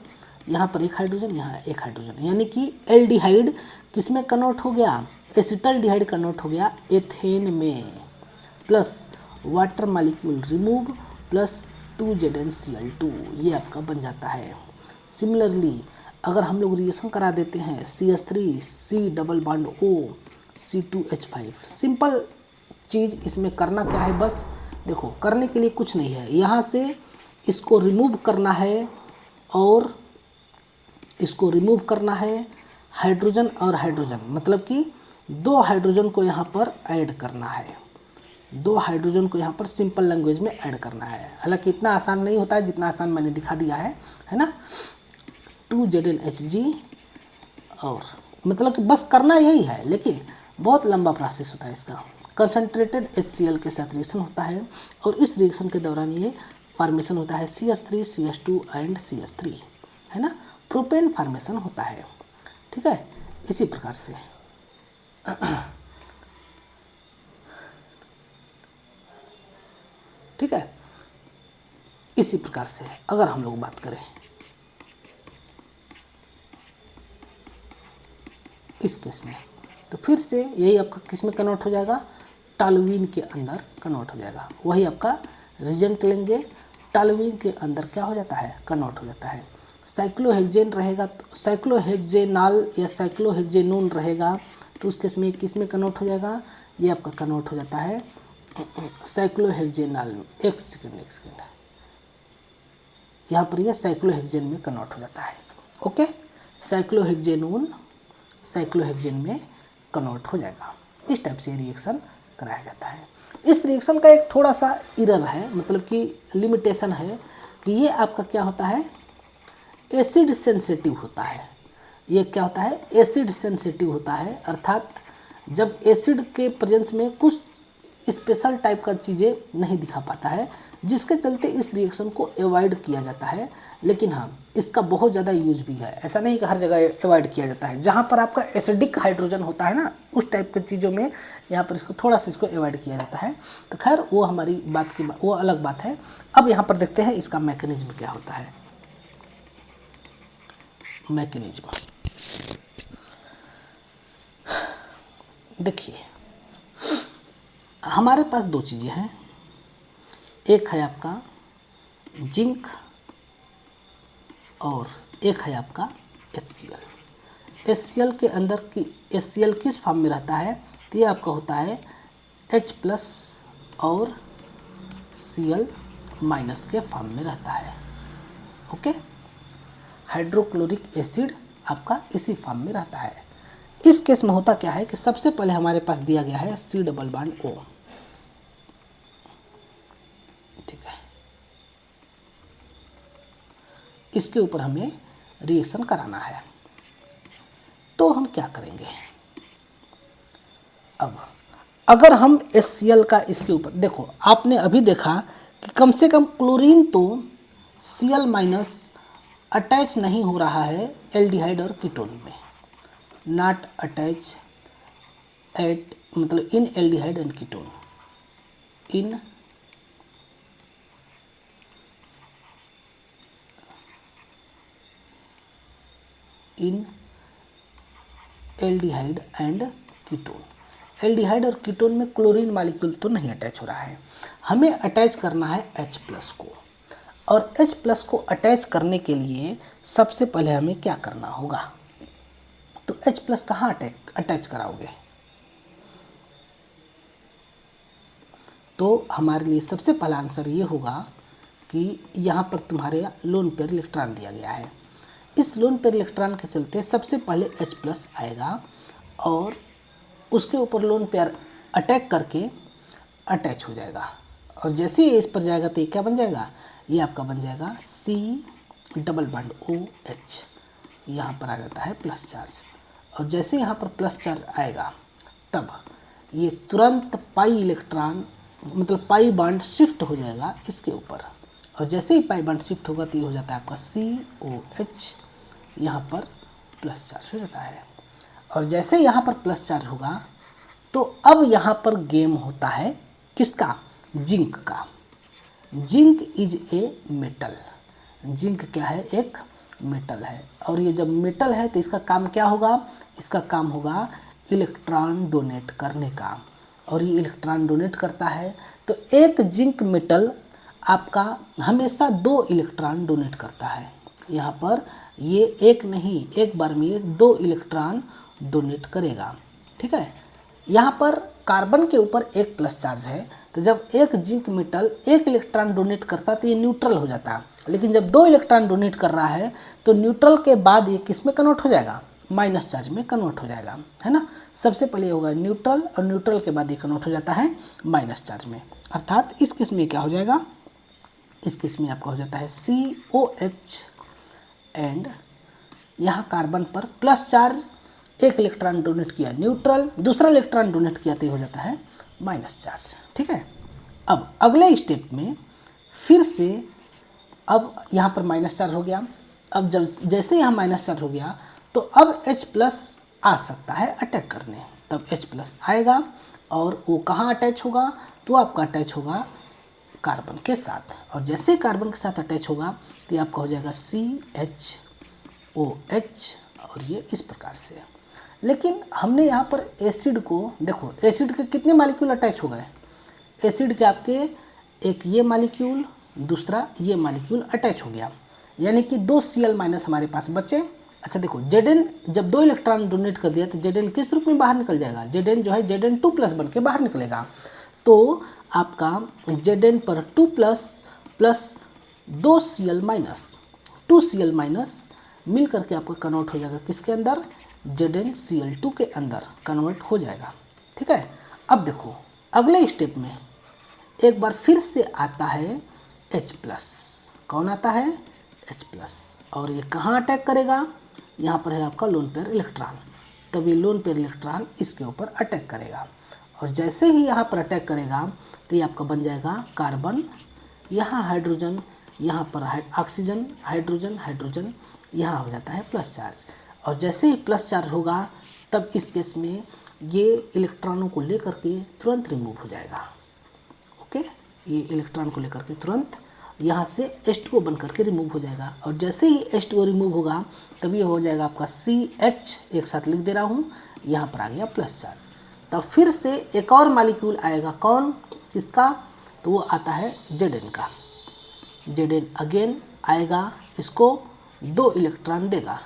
यहाँ पर एक हाइड्रोजन, यहाँ एक हाइड्रोजन, यानी कि एल्डिहाइड किस में कन्वर्ट हो गया, एसिटल्डिहाइड कन्वर्ट हो गया एथेन में, plus water molecule remove plus 2ZnCl2, ये आपका बन जाता है। सिमिलरली अगर हम लोग रिएक्शन करा देते हैं CH3 C double bond O C2H5, simple चीज़ इसमें करना क्या है, बस देखो करने के लिए कुछ नहीं है, यहाँ से इसको रिमूव करना है और इसको रिमूव करना है, हाइड्रोजन और हाइड्रोजन, मतलब कि 2 हाइड्रोजन को यहाँ पर ऐड करना है, 2 हाइड्रोजन को यहाँ पर सिंपल लैंग्वेज में ऐड करना है। हालांकि इतना आसान नहीं होता है जितना आसान मैंने दिखा दिया है ना। 2ZnHg और मतलब कि बस करना यही है, लेकिन बहुत लंबा प्रोसेस होता है इसका। कंसंट्रेटेड HCl के साथ रिएक्शन होता है और इस रिएक्शन के दौरान ये फॉर्मेशन होता है CH3 CH2 एंड CH3, है ना, प्रोपेन फॉर्मेशन होता है। ठीक है, इसी प्रकार से ठीक है, इसी प्रकार से अगर हम लोग बात करें इस केस में, तो फिर से यही आपका किस में कन्वर्ट हो जाएगा, टॉलुइन के अंदर कन्वर्ट हो जाएगा। वही आपका रिजल्ट लेंगे, टॉलुइन के अंदर क्या हो जाता है, कन्वर्ट हो जाता है। साइक्लोहेक्सेन रहेगा तो साइक्लोहेक्सेनॉल या साइक्लोहेक्सेनोन रहेगा तो उस केस में किस में कन्वर्ट हो जाएगा, ये आपका कन्वर्ट हो जाता है साइक्लोहेक्सेनॉल में। एक सेकेंड यहाँ पर ये साइक्लोहेक्सेन में कन्वर्ट हो जाता है। ओके, साइक्लोहेक्सेनोन साइक्लोहेक्सेन में कन्वर्ट हो जाएगा। इस टाइप से रिएक्शन कराया जाता है। इस रिएक्शन का एक थोड़ा सा एरर है, मतलब कि लिमिटेशन है कि ये आपका क्या होता है, एसिड सेंसिटिव होता है। ये क्या होता है, एसिड सेंसिटिव होता है, अर्थात जब एसिड के प्रेजेंस में कुछ स्पेशल टाइप का चीज़ें नहीं दिखा पाता है, जिसके चलते इस रिएक्शन को अवॉइड किया जाता है। लेकिन हाँ, इसका बहुत ज़्यादा यूज भी है, ऐसा नहीं कि हर जगह अवॉइड किया जाता है। जहाँ पर आपका एसिडिक हाइड्रोजन होता है ना, उस टाइप की चीज़ों में यहाँ पर इसको थोड़ा सा इसको अवॉइड किया जाता है। तो खैर वो हमारी बात की वो अलग बात है। अब यहाँ पर देखते हैं इसका मैकेनिज्म क्या होता है। मैकेनिज्म देखिए, हमारे पास दो चीज़ें हैं, एक है आपका जिंक और एक है आपका HCl। HCl के अंदर की HCl किस फॉर्म में रहता है, तो ये आपका होता है H+ और Cl- के फॉर्म में रहता है। ओके, हाइड्रोक्लोरिक एसिड आपका इसी फॉर्म में रहता है। इस केस में होता क्या है कि सबसे पहले हमारे पास दिया गया है C डबल बॉन्ड O, ठीक है, इसके ऊपर हमें रिएक्शन कराना है। तो हम क्या करेंगे, अब अगर हम HCl का इसके ऊपर देखो, आपने अभी देखा कि कम से कम क्लोरीन तो Cl- अटैच नहीं हो रहा है एल्डिहाइड और कीटोन में, नॉट अटैच एट मतलब in aldehyde and ketone, in aldehyde and ketone. Aldehyde और कीटोन में क्लोरीन मॉलिक्यूल तो नहीं अटैच हो रहा है, हमें अटैच करना है H+ को। और H+ को अटैच करने के लिए सबसे पहले हमें क्या करना होगा, तो H+ कहाँ अटैच कराओगे, तो हमारे लिए सबसे पहला आंसर ये होगा कि यहाँ पर तुम्हारे लोन पेयर इलेक्ट्रॉन दिया गया है। इस लोन पेयर इलेक्ट्रॉन के चलते सबसे पहले H+ आएगा और उसके ऊपर लोन पेयर अटैक करके अटैच हो जाएगा। और जैसे ही इस पर जाएगा तो ये क्या बन जाएगा, ये आपका बन जाएगा C डबल बॉन्ड OH, यहाँ पर आ जाता है प्लस चार्ज। और जैसे यहाँ पर प्लस चार्ज आएगा तब ये तुरंत पाई इलेक्ट्रॉन मतलब पाई बॉन्ड शिफ्ट हो जाएगा इसके ऊपर। और जैसे ही पाई बॉन्ड शिफ्ट होगा तो ये हो जाता है आपका COH, यहाँ पर प्लस चार्ज हो जाता है। और जैसे यहाँ पर प्लस चार्ज होगा तो अब यहाँ पर गेम होता है किसका, जिंक का। Zinc is a metal, zinc क्या है, एक मेटल है। और ये जब मेटल है तो इसका काम क्या होगा, इसका काम होगा इलेक्ट्रॉन डोनेट करने का। और ये इलेक्ट्रॉन डोनेट करता है तो एक जिंक मेटल आपका हमेशा 2 इलेक्ट्रॉन डोनेट करता है। यहाँ पर ये एक नहीं, एक बार में ये 2 इलेक्ट्रॉन डोनेट करेगा, ठीक है। यहाँ पर कार्बन के ऊपर एक प्लस चार्ज है, तो जब एक जिंक मेटल 1 इलेक्ट्रॉन डोनेट करता तो ये न्यूट्रल हो जाता। लेकिन जब 2 इलेक्ट्रॉन डोनेट कर रहा है तो न्यूट्रल के बाद ये किस में कन्वर्ट हो जाएगा, माइनस चार्ज में कन्वर्ट हो जाएगा, है ना। सबसे पहले होगा न्यूट्रल और न्यूट्रल के बाद ये कन्वर्ट हो जाता है माइनस चार्ज में। अर्थात इस केस में क्या हो जाएगा, इस केस में आपका हो जाता है COH एंड यहाँ कार्बन पर प्लस चार्ज, 1 इलेक्ट्रॉन डोनेट किया न्यूट्रल, दूसरा इलेक्ट्रॉन डोनेट किया तो ये हो जाता है माइनस चार्ज, ठीक है। अब अगले स्टेप में फिर से अब यहाँ पर माइनस चार्ज हो गया। अब जब जैसे यहाँ माइनस चार्ज हो गया तो अब H+ आ सकता है अटैक करने, तब H+ आएगा और वो कहाँ अटैच होगा, तो आपका अटैच होगा कार्बन के साथ। और जैसे कार्बन के साथ अटैच होगा तो ये आपका हो जाएगा CHOH और ये इस प्रकार से। लेकिन हमने यहाँ पर एसिड को देखो, एसिड के कितने मॉलिक्यूल अटैच हो गए, एसिड के आपके एक ये मॉलिक्यूल, दूसरा ये मॉलिक्यूल अटैच हो गया। यानी कि 2 Cl माइनस हमारे पास बचे। अच्छा देखो Zn जब 2 इलेक्ट्रॉन डोनेट कर दिया तो Zn किस रूप में बाहर निकल जाएगा, Zn जो है Zn2 प्लस बन के बाहर निकलेगा। तो आपका Zn पर 2 plus plus 2 Cl minus 2 Cl minus मिल करके आपका कन्वर्ट हो जाएगा किसके अंदर, ZnCl2 के अंदर कन्वर्ट हो जाएगा। ठीक है, अब देखो अगले स्टेप में एक बार फिर से आता है H प्लस। कौन आता है, H प्लस, और ये कहाँ अटैक करेगा, यहाँ पर है आपका लोन पेयर इलेक्ट्रॉन। तब ये लोन पेयर इलेक्ट्रॉन इसके ऊपर अटैक करेगा, और जैसे ही यहाँ पर अटैक करेगा तो ये आपका बन जाएगा कार्बन, यहाँ हाइड्रोजन, यहाँ पर ऑक्सीजन, हाइड्रोजन हाइड्रोजन, यहाँ हो जाता है प्लस चार्ज। और जैसे ही प्लस चार्ज होगा तब इस केस में ये इलेक्ट्रॉनों को लेकर के तुरंत रिमूव हो जाएगा। ओके, ये इलेक्ट्रॉन को लेकर के तुरंत यहाँ से H2O बन करके रिमूव हो जाएगा। और जैसे ही H2O रिमूव होगा तब ये हो जाएगा आपका CH, एक साथ लिख दे रहा हूँ, यहाँ पर आ गया प्लस चार्ज। तब फिर से एक और मॉलिक्यूल आएगा, कौन, किसका, तो वो आता है Zn का। Zn अगेन आएगा, इसको 2 इलेक्ट्रॉन देगा।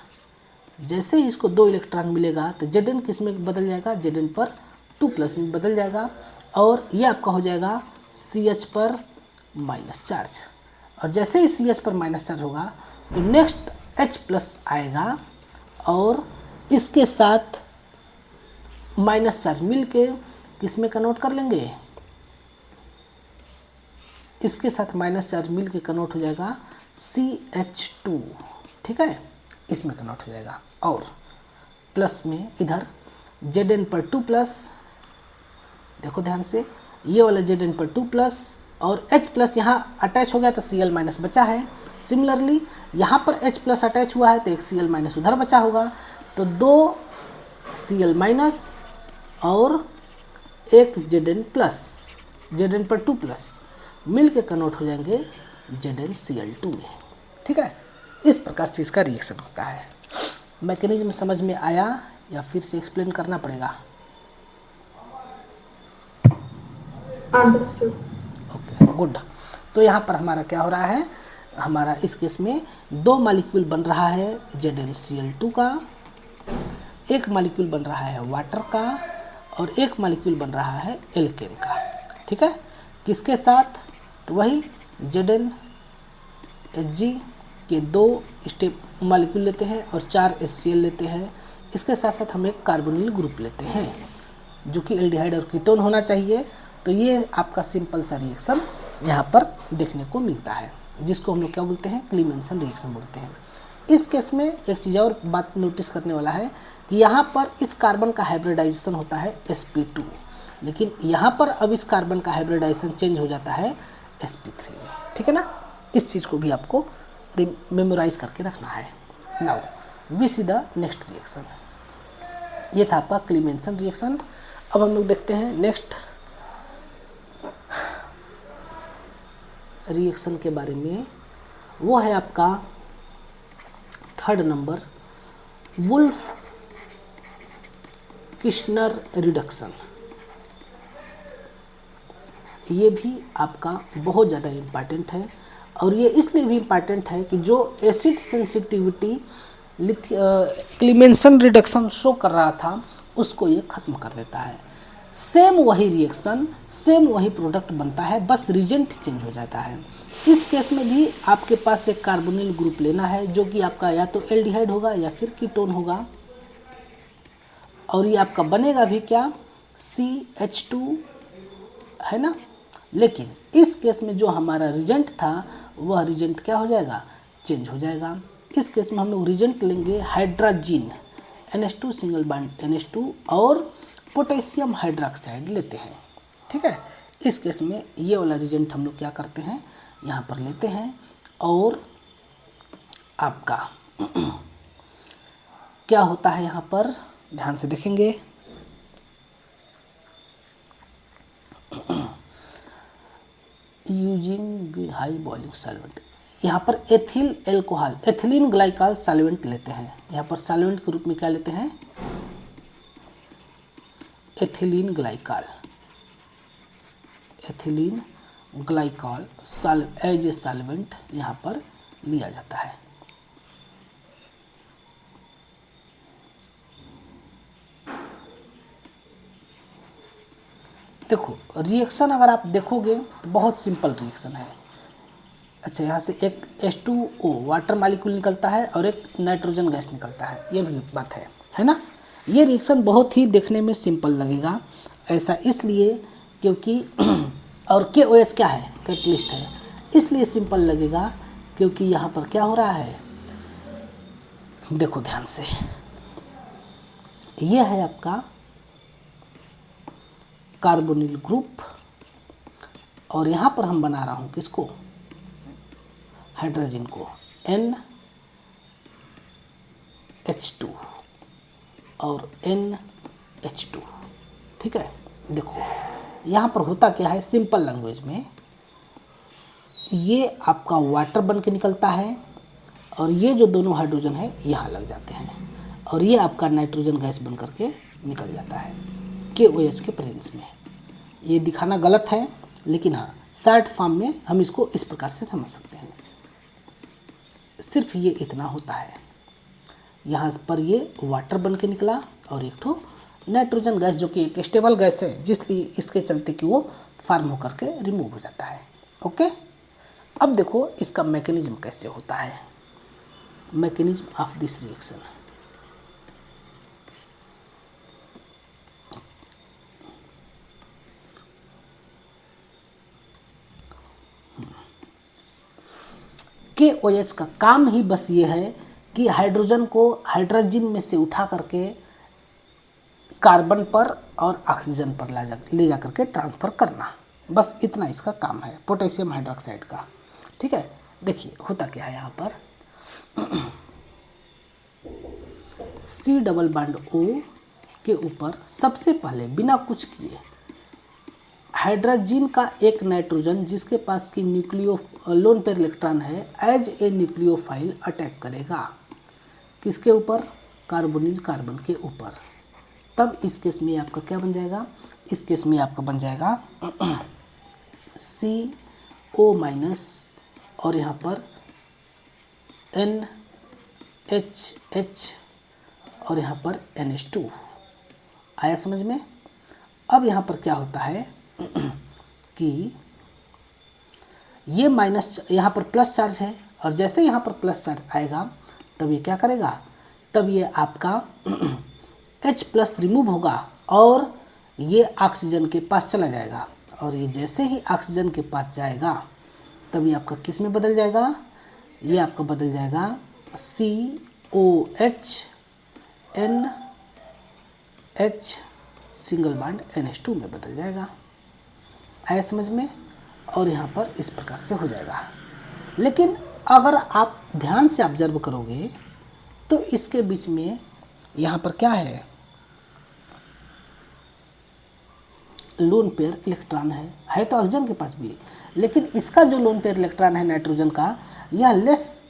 जैसे ही इसको 2 इलेक्ट्रॉन मिलेगा तो Zn किस में बदल जाएगा, Zn पर 2 प्लस में बदल जाएगा, और ये आपका हो जाएगा CH पर माइनस चार्ज। और जैसे ही CH पर माइनस चार्ज होगा तो नेक्स्ट H प्लस आएगा, और इसके साथ माइनस चार्ज मिल के किस में कन्वर्ट कर लेंगे, इसके साथ माइनस चार्ज मिल के कन्वर्ट हो जाएगा CH2। ठीक है, इसमें कन्वर्ट हो जाएगा। और प्लस में इधर Zn पर 2 प्लस, देखो ध्यान से, ये वाला Zn पर 2 प्लस और H प्लस यहाँ अटैच हो गया तो Cl माइनस बचा है। सिमिलरली यहाँ पर H प्लस अटैच हुआ है तो एक Cl माइनस उधर बचा होगा, तो 2 Cl माइनस और एक Zn प्लस, Zn पर 2 प्लस मिल के कन्वर्ट हो जाएंगे ZnCl2 में। ठीक है, इस प्रकार से इसका रिएक्शन होता है। मैकेनिज्म समझ में आया या फिर से एक्सप्लेन करना पड़ेगा? Understood. Okay good. तो यहाँ पर हमारा क्या हो रहा है, हमारा इस केस में 2 मॉलिक्यूल बन रहा है ZnCl2 का, एक मॉलिक्यूल बन रहा है वाटर का, और एक मॉलिक्यूल बन रहा है एल्केन का। ठीक है, किसके साथ, तो वही ZnHg के 2 स्टेप मॉलिक्यूल लेते हैं और 4 HCl लेते हैं। इसके साथ साथ हम एक कार्बोनिल ग्रुप लेते हैं जो कि एल्डिहाइड और कीटोन होना चाहिए। तो ये आपका सिंपल सा रिएक्शन यहाँ पर देखने को मिलता है, जिसको हम लोग क्या बोलते हैं, क्लीमेंसन रिएक्शन बोलते हैं। इस केस में एक चीज़ और बात नोटिस करने वाला है कि यहाँ पर इस कार्बन का हाइब्रिडाइजेशन होता है sp2, लेकिन यहाँ पर अब इस कार्बन का हाइब्रिडाइजेशन चेंज हो जाता है sp3 में। ठीक है ना, इस चीज़ को भी आपको मेमोराइज करके रखना है। Now we see the next reaction. ये था आपका क्लीमेंसन रिएक्शन। अब हम लोग देखते हैं नेक्स्ट रिएक्शन के बारे में, वो है आपका 3rd number, wolf Kishner reduction. ये भी आपका बहुत ज़्यादा इम्पॉर्टेंट है, और ये इसलिए भी इम्पॉर्टेंट है कि जो एसिड सेंसिटिविटी क्लीमेंसन रिडक्शन शो कर रहा था उसको ये ख़त्म कर देता है। सेम वही रिएक्शन, सेम वही प्रोडक्ट बनता है, बस रिजेंट चेंज हो जाता है। इस केस में भी आपके पास एक कार्बोनिल ग्रुप लेना है जो कि आपका या तो एल्डिहाइड होगा या फिर कीटोन होगा, और ये आपका बनेगा भी क्या, CH2, है ना। लेकिन इस केस में जो हमारा रिजेंट था वह रिजेंट क्या हो जाएगा, चेंज हो जाएगा। इस केस में हम लोग रिजेंट लेंगे hydrazine, NH2 single bond NH2 और पोटेशियम हाइड्रोक्साइड लेते हैं। ठीक है, इस केस में ये वाला रिजेंट हम लोग क्या करते हैं, यहाँ पर लेते हैं, और आपका क्या होता है यहाँ पर ध्यान से देखेंगे, यूजिंग हाई बॉइलिंग सॉल्वेंट, यहाँ पर ethyl alcohol, ethylene glycol solvent लेते हैं। यहाँ पर सॉल्वेंट के रूप में क्या लेते हैं, ethylene glycol, ethylene glycol as a solvent यहाँ पर लिया जाता है। देखो रिएक्शन अगर आप देखोगे तो बहुत सिंपल रिएक्शन है। अच्छा, यहाँ से एक H2O वाटर मालिक्यूल निकलता है और एक नाइट्रोजन गैस निकलता है, ये भी बात है ना। ये रिएक्शन बहुत ही देखने में सिंपल लगेगा, ऐसा इसलिए क्योंकि और KOH क्या है, कैटलिस्ट है, इसलिए सिंपल लगेगा क्योंकि यहाँ पर क्या हो रहा है, देखो ध्यान से, ये है आपका कार्बोनिल ग्रुप और यहाँ पर हम बना रहा हूँ किसको, हाइड्रोजन को, NH2 और NH2, ठीक है। देखो यहाँ पर होता क्या है, सिंपल लैंग्वेज में ये आपका वाटर बन के निकलता है और ये जो दोनों हाइड्रोजन है यहाँ लग जाते हैं और ये आपका नाइट्रोजन गैस बन करके निकल जाता है KOH के प्रेजेंस में। ये दिखाना गलत है, लेकिन हाँ शॉर्ट फॉर्म में हम इसको इस प्रकार से समझ सकते हैं। सिर्फ ये इतना होता है, यहाँ पर ये वाटर बन के निकला और एक ठो नाइट्रोजन गैस जो कि एक स्टेबल गैस है, जिसलिए इसके चलते कि वो फार्म होकर के रिमूव हो जाता है। ओके, अब देखो इसका मैकेनिज्म कैसे होता है, mechanism of this reaction. KOH का काम ही बस ये है कि हाइड्रोजन को हाइड्रोजन में से उठा करके कार्बन पर और ऑक्सीजन पर ले जा करके ट्रांसफ़र करना, बस इतना इसका काम है पोटेशियम हाइड्रोक्साइड का। ठीक है, देखिए होता क्या है, यहाँ पर C डबल बॉन्ड O के ऊपर सबसे पहले बिना कुछ किए हाइड्रोजन का एक नाइट्रोजन जिसके पास की लोन पेयर इलेक्ट्रॉन है एज ए न्यूक्लियोफाइल अटैक करेगा, किसके ऊपर, कार्बोनिल कार्बन के ऊपर। तब इस केस में आपका क्या बन जाएगा, इस केस में आपका बन जाएगा CO माइनस और यहाँ पर NHH और यहाँ पर NH2। आया समझ में। अब यहाँ पर क्या होता है कि ये माइनस, यहाँ पर प्लस चार्ज है और जैसे यहाँ पर प्लस चार्ज आएगा तब ये क्या करेगा, तब ये आपका H प्लस रिमूव होगा और ये ऑक्सीजन के पास चला जाएगा और ये जैसे ही ऑक्सीजन के पास जाएगा तब ये आपका किस में बदल जाएगा, ये आपका बदल जाएगा COH NH single bond NH2 में बदल जाएगा। आया समझ में। और यहाँ पर इस प्रकार से हो जाएगा। लेकिन अगर आप ध्यान से ऑब्जर्व करोगे तो इसके बीच में यहाँ पर क्या है, लोन पेयर इलेक्ट्रॉन है तो ऑक्सीजन के पास भी, लेकिन इसका जो लोन पेयर इलेक्ट्रॉन है नाइट्रोजन का, यह लेस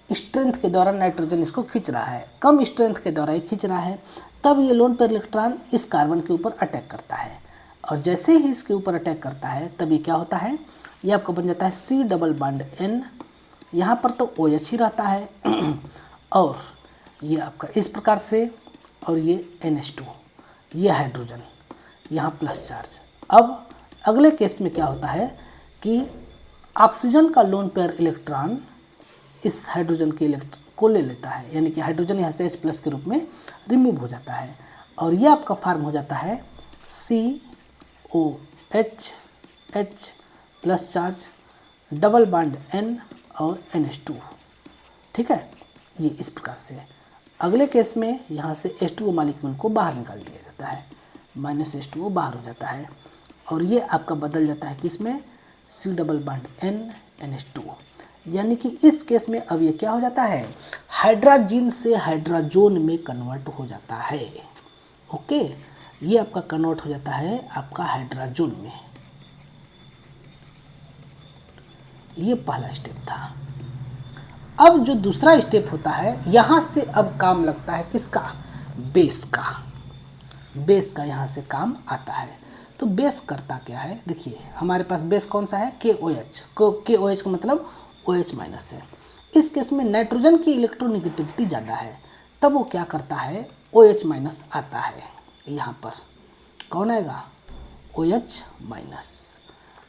स्ट्रेंथ के द्वारा नाइट्रोजन इसको खींच रहा है, कम स्ट्रेंथ के द्वारा ही खींच रहा है। तब ये लोन पेयर इलेक्ट्रॉन इस कार्बन के ऊपर अटैक करता है और जैसे ही इसके ऊपर अटैक करता है तब ये क्या होता है, ये आपका बन जाता है C डबल बॉन्ड N, यहाँ पर तो OH ही रहता है और ये आपका इस प्रकार से, और ये NH2, ये हाइड्रोजन, यहाँ प्लस चार्ज। अब अगले केस में क्या होता है कि ऑक्सीजन का लोन पेयर इलेक्ट्रॉन इस हाइड्रोजन के इलेक्ट्रॉन को ले लेता है, यानी कि हाइड्रोजन यहाँ से H प्लस के रूप में रिमूव हो जाता है और ये आपका फॉर्म हो जाता है COH H plus charge double bond N और NH2। ठीक है, ये इस प्रकार से। अगले केस में यहाँ से H2O मॉलिक्यूल को बाहर निकाल दिया जाता है, माइनस H2O बाहर हो जाता है और ये आपका बदल जाता है किसमें, C double bond N NH2। यानी कि इस केस में अब ये क्या हो जाता है, हाइड्रोजन से हाइड्रोजोन में कन्वर्ट हो जाता है। ओके, ये आपका कन्वर्ट हो जाता है आपका हाइड्रोजोन में। ये पहला स्टेप था। अब जो दूसरा स्टेप होता है, यहाँ से अब काम लगता है किसका, बेस का। बेस का यहाँ से काम आता है। तो बेस करता क्या है, देखिए हमारे पास बेस कौन सा है, KOH। KOH का मतलब OH माइनस है। इस केस में नाइट्रोजन की इलेक्ट्रोनेगेटिविटी ज़्यादा है, तब वो क्या करता है, OH माइनस आता है। यहाँ पर कौन आएगा, OH माइनस।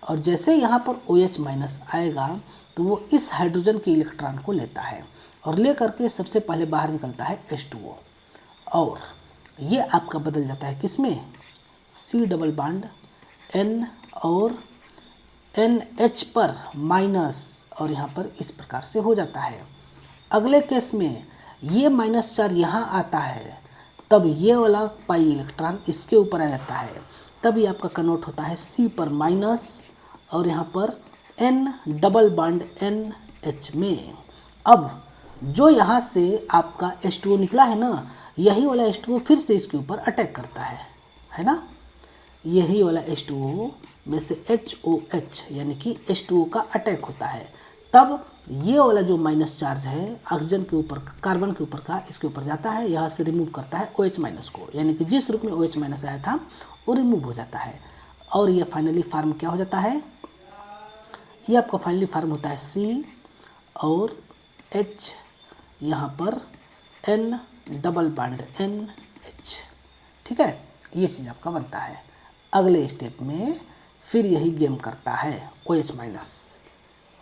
और जैसे यहाँ पर OH माइनस आएगा तो वो इस हाइड्रोजन के इलेक्ट्रॉन को लेता है और ले करके सबसे पहले बाहर निकलता है H2O, और ये आपका बदल जाता है किसमें, C डबल बॉन्ड N और NH पर माइनस, और यहाँ पर इस प्रकार से हो जाता है। अगले केस में ये माइनस चार्ज यहाँ आता है, तब ये वाला पाई इलेक्ट्रॉन इसके ऊपर आ जाता है, तब ये आपका कन्वर्ट होता है C पर माइनस और यहाँ पर N डबल बॉन्ड NH में। अब जो यहाँ से आपका H2O निकला है ना, यही वाला H2O फिर से इसके ऊपर अटैक करता है ना। यही वाला H2O में से HOH यानी कि H2O का अटैक होता है, तब ये वाला जो माइनस चार्ज है ऑक्सीजन के ऊपर, कार्बन के ऊपर का, इसके ऊपर जाता है, यहाँ से रिमूव करता है OH माइनस को, यानी कि जिस रूप में OH माइनस आया था वो रिमूव हो जाता है। और ये फाइनली फार्म क्या हो जाता है, ये आपका फाइनली फार्म होता है C और H, यहाँ पर N डबल बॉन्ड NH। ठीक है, ये चीज़ आपका बनता है। अगले स्टेप में फिर यही गेम करता है OH माइनस,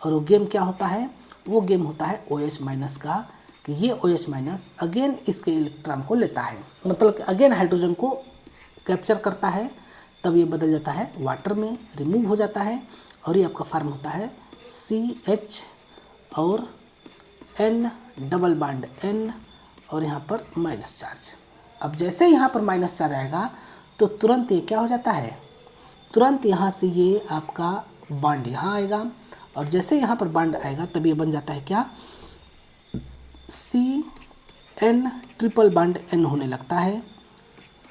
और वो गेम क्या होता है, वो गेम होता है OH माइनस का, कि ये OH माइनस अगेन इसके इलेक्ट्रॉन को लेता है, मतलब कि अगेन हाइड्रोजन को कैप्चर करता है, तब ये बदल जाता है वाटर में, रिमूव हो जाता है, और ये आपका फार्म होता है CH और N डबल बॉन्ड N और यहाँ पर माइनस चार्ज। अब जैसे यहाँ पर माइनस चार्ज आएगा तो तुरंत ये क्या हो जाता है, तुरंत यहाँ से ये आपका बॉन्ड यहाँ आएगा, और जैसे यहाँ पर बॉन्ड आएगा तब ये बन जाता है क्या, CN ट्रिपल बॉन्ड N होने लगता है,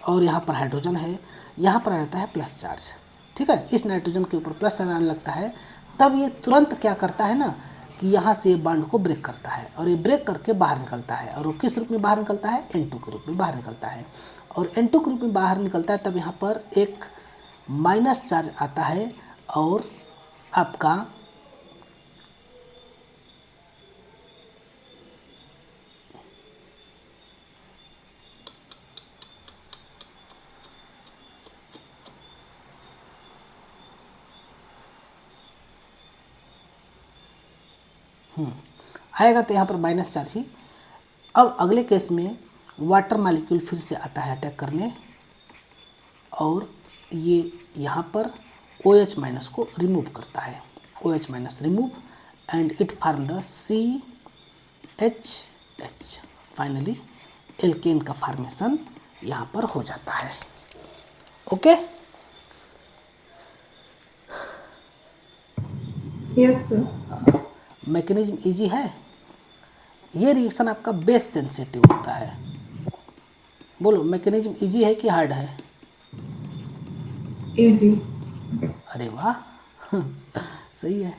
और यहाँ पर हाइड्रोजन है, यहाँ पर आ जाता है प्लस चार्ज। ठीक है, इस नाइट्रोजन के ऊपर प्लस चार्ज आने लगता है, तब ये तुरंत क्या करता है ना कि यहाँ से ये बॉन्ड को ब्रेक करता है, और ये ब्रेक करके बाहर निकलता है, और वो किस रूप में बाहर निकलता है, N2 के रूप में बाहर निकलता है। और N2 के रूप में बाहर निकलता है तब यहाँ पर एक माइनस चार्ज आता है, और आपका आएगा, तो यहाँ पर माइनस चार्ज ही। अब अगले केस में वाटर मॉलिक्यूल फिर से आता है अटैक करने, और ये यहाँ पर OH माइनस को रिमूव करता है, OH minus remove, and it form the CHH। Finally alkane का फॉर्मेशन यहाँ पर हो जाता है। Okay, Yes, sir. Mechanism easy है। ये रिएक्शन आपका बेस सेंसिटिव होता है। बोलो, मैकेनिज्म इजी है कि हार्ड है? Easy. अरे वाह सही है।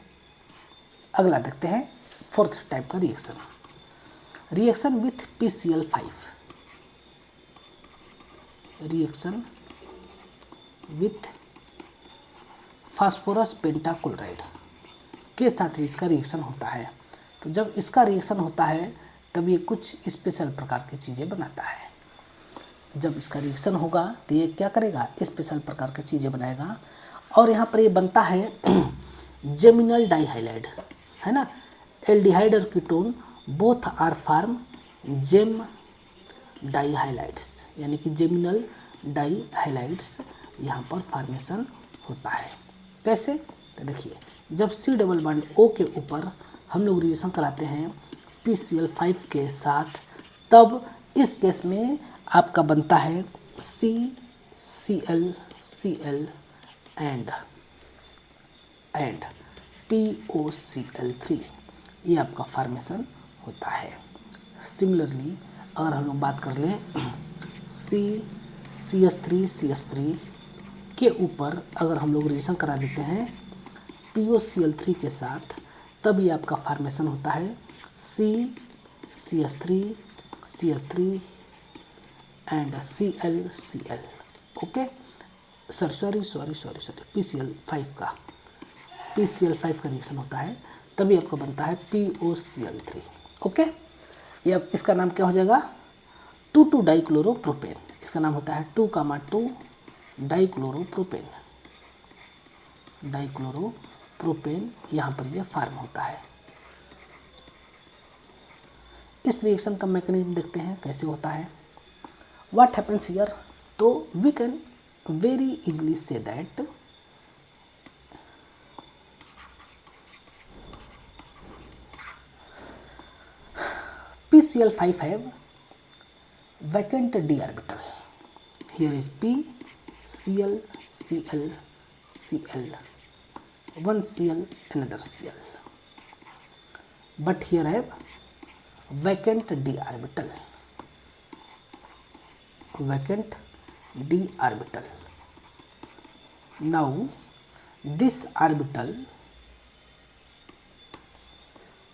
अगला देखते हैं फोर्थ टाइप का reaction, reaction with PCl5। Reaction with phosphorus pentachloride के साथ ही इसका रिएक्शन होता है। तो जब इसका रिएक्शन होता है तब ये कुछ स्पेशल प्रकार की चीज़ें बनाता है। जब इसका रिएक्शन होगा तो ये क्या करेगा, स्पेशल प्रकार की चीज़ें बनाएगा, और यहाँ पर ये बनता है जेमिनल डाइहाइलाइड, है ना। एल्डिहाइड और ketone both are form gem dihalides, यानी कि जेमिनल डाइहाइलाइड्स यहाँ पर फॉर्मेशन होता है। कैसे, तो देखिए, जब C डबल बॉन्ड O के ऊपर हम लोग रिएक्शन कराते हैं PCl5 के साथ, तब इस केस में आपका बनता है CCl एंड POCl3, ये आपका फॉर्मेशन होता है। सिमिलरली अगर हम लोग बात कर लें CH3 के ऊपर अगर हम लोग रिएक्शन करा देते हैं POCl3 के साथ, तब ये आपका फॉर्मेशन होता है CH3 and ClCl। Okay, sorry PCl5 का रिएक्शन होता है, तभी आपका बनता है POCl3। ओके, ये अब इसका नाम क्या हो जाएगा, 2,2 डाइक्लोरोप्रोपेन। इसका नाम होता है 2,2 डाइक्लोरोप्रोपेन। डाइक्लोरोप्रोपेन यहाँ पर ये फॉर्म होता है। इस रिएक्शन का मैकेनिज्म देखते हैं कैसे होता है। व्हाट हैपन्स हियर, तो वी कैन वेरी इजली से that PCl5 have vacant d orbital. Here is P, Cl, Cl, Cl, one Cl, another Cl. But here have vacant d orbital. Vacant d orbital. Now this orbital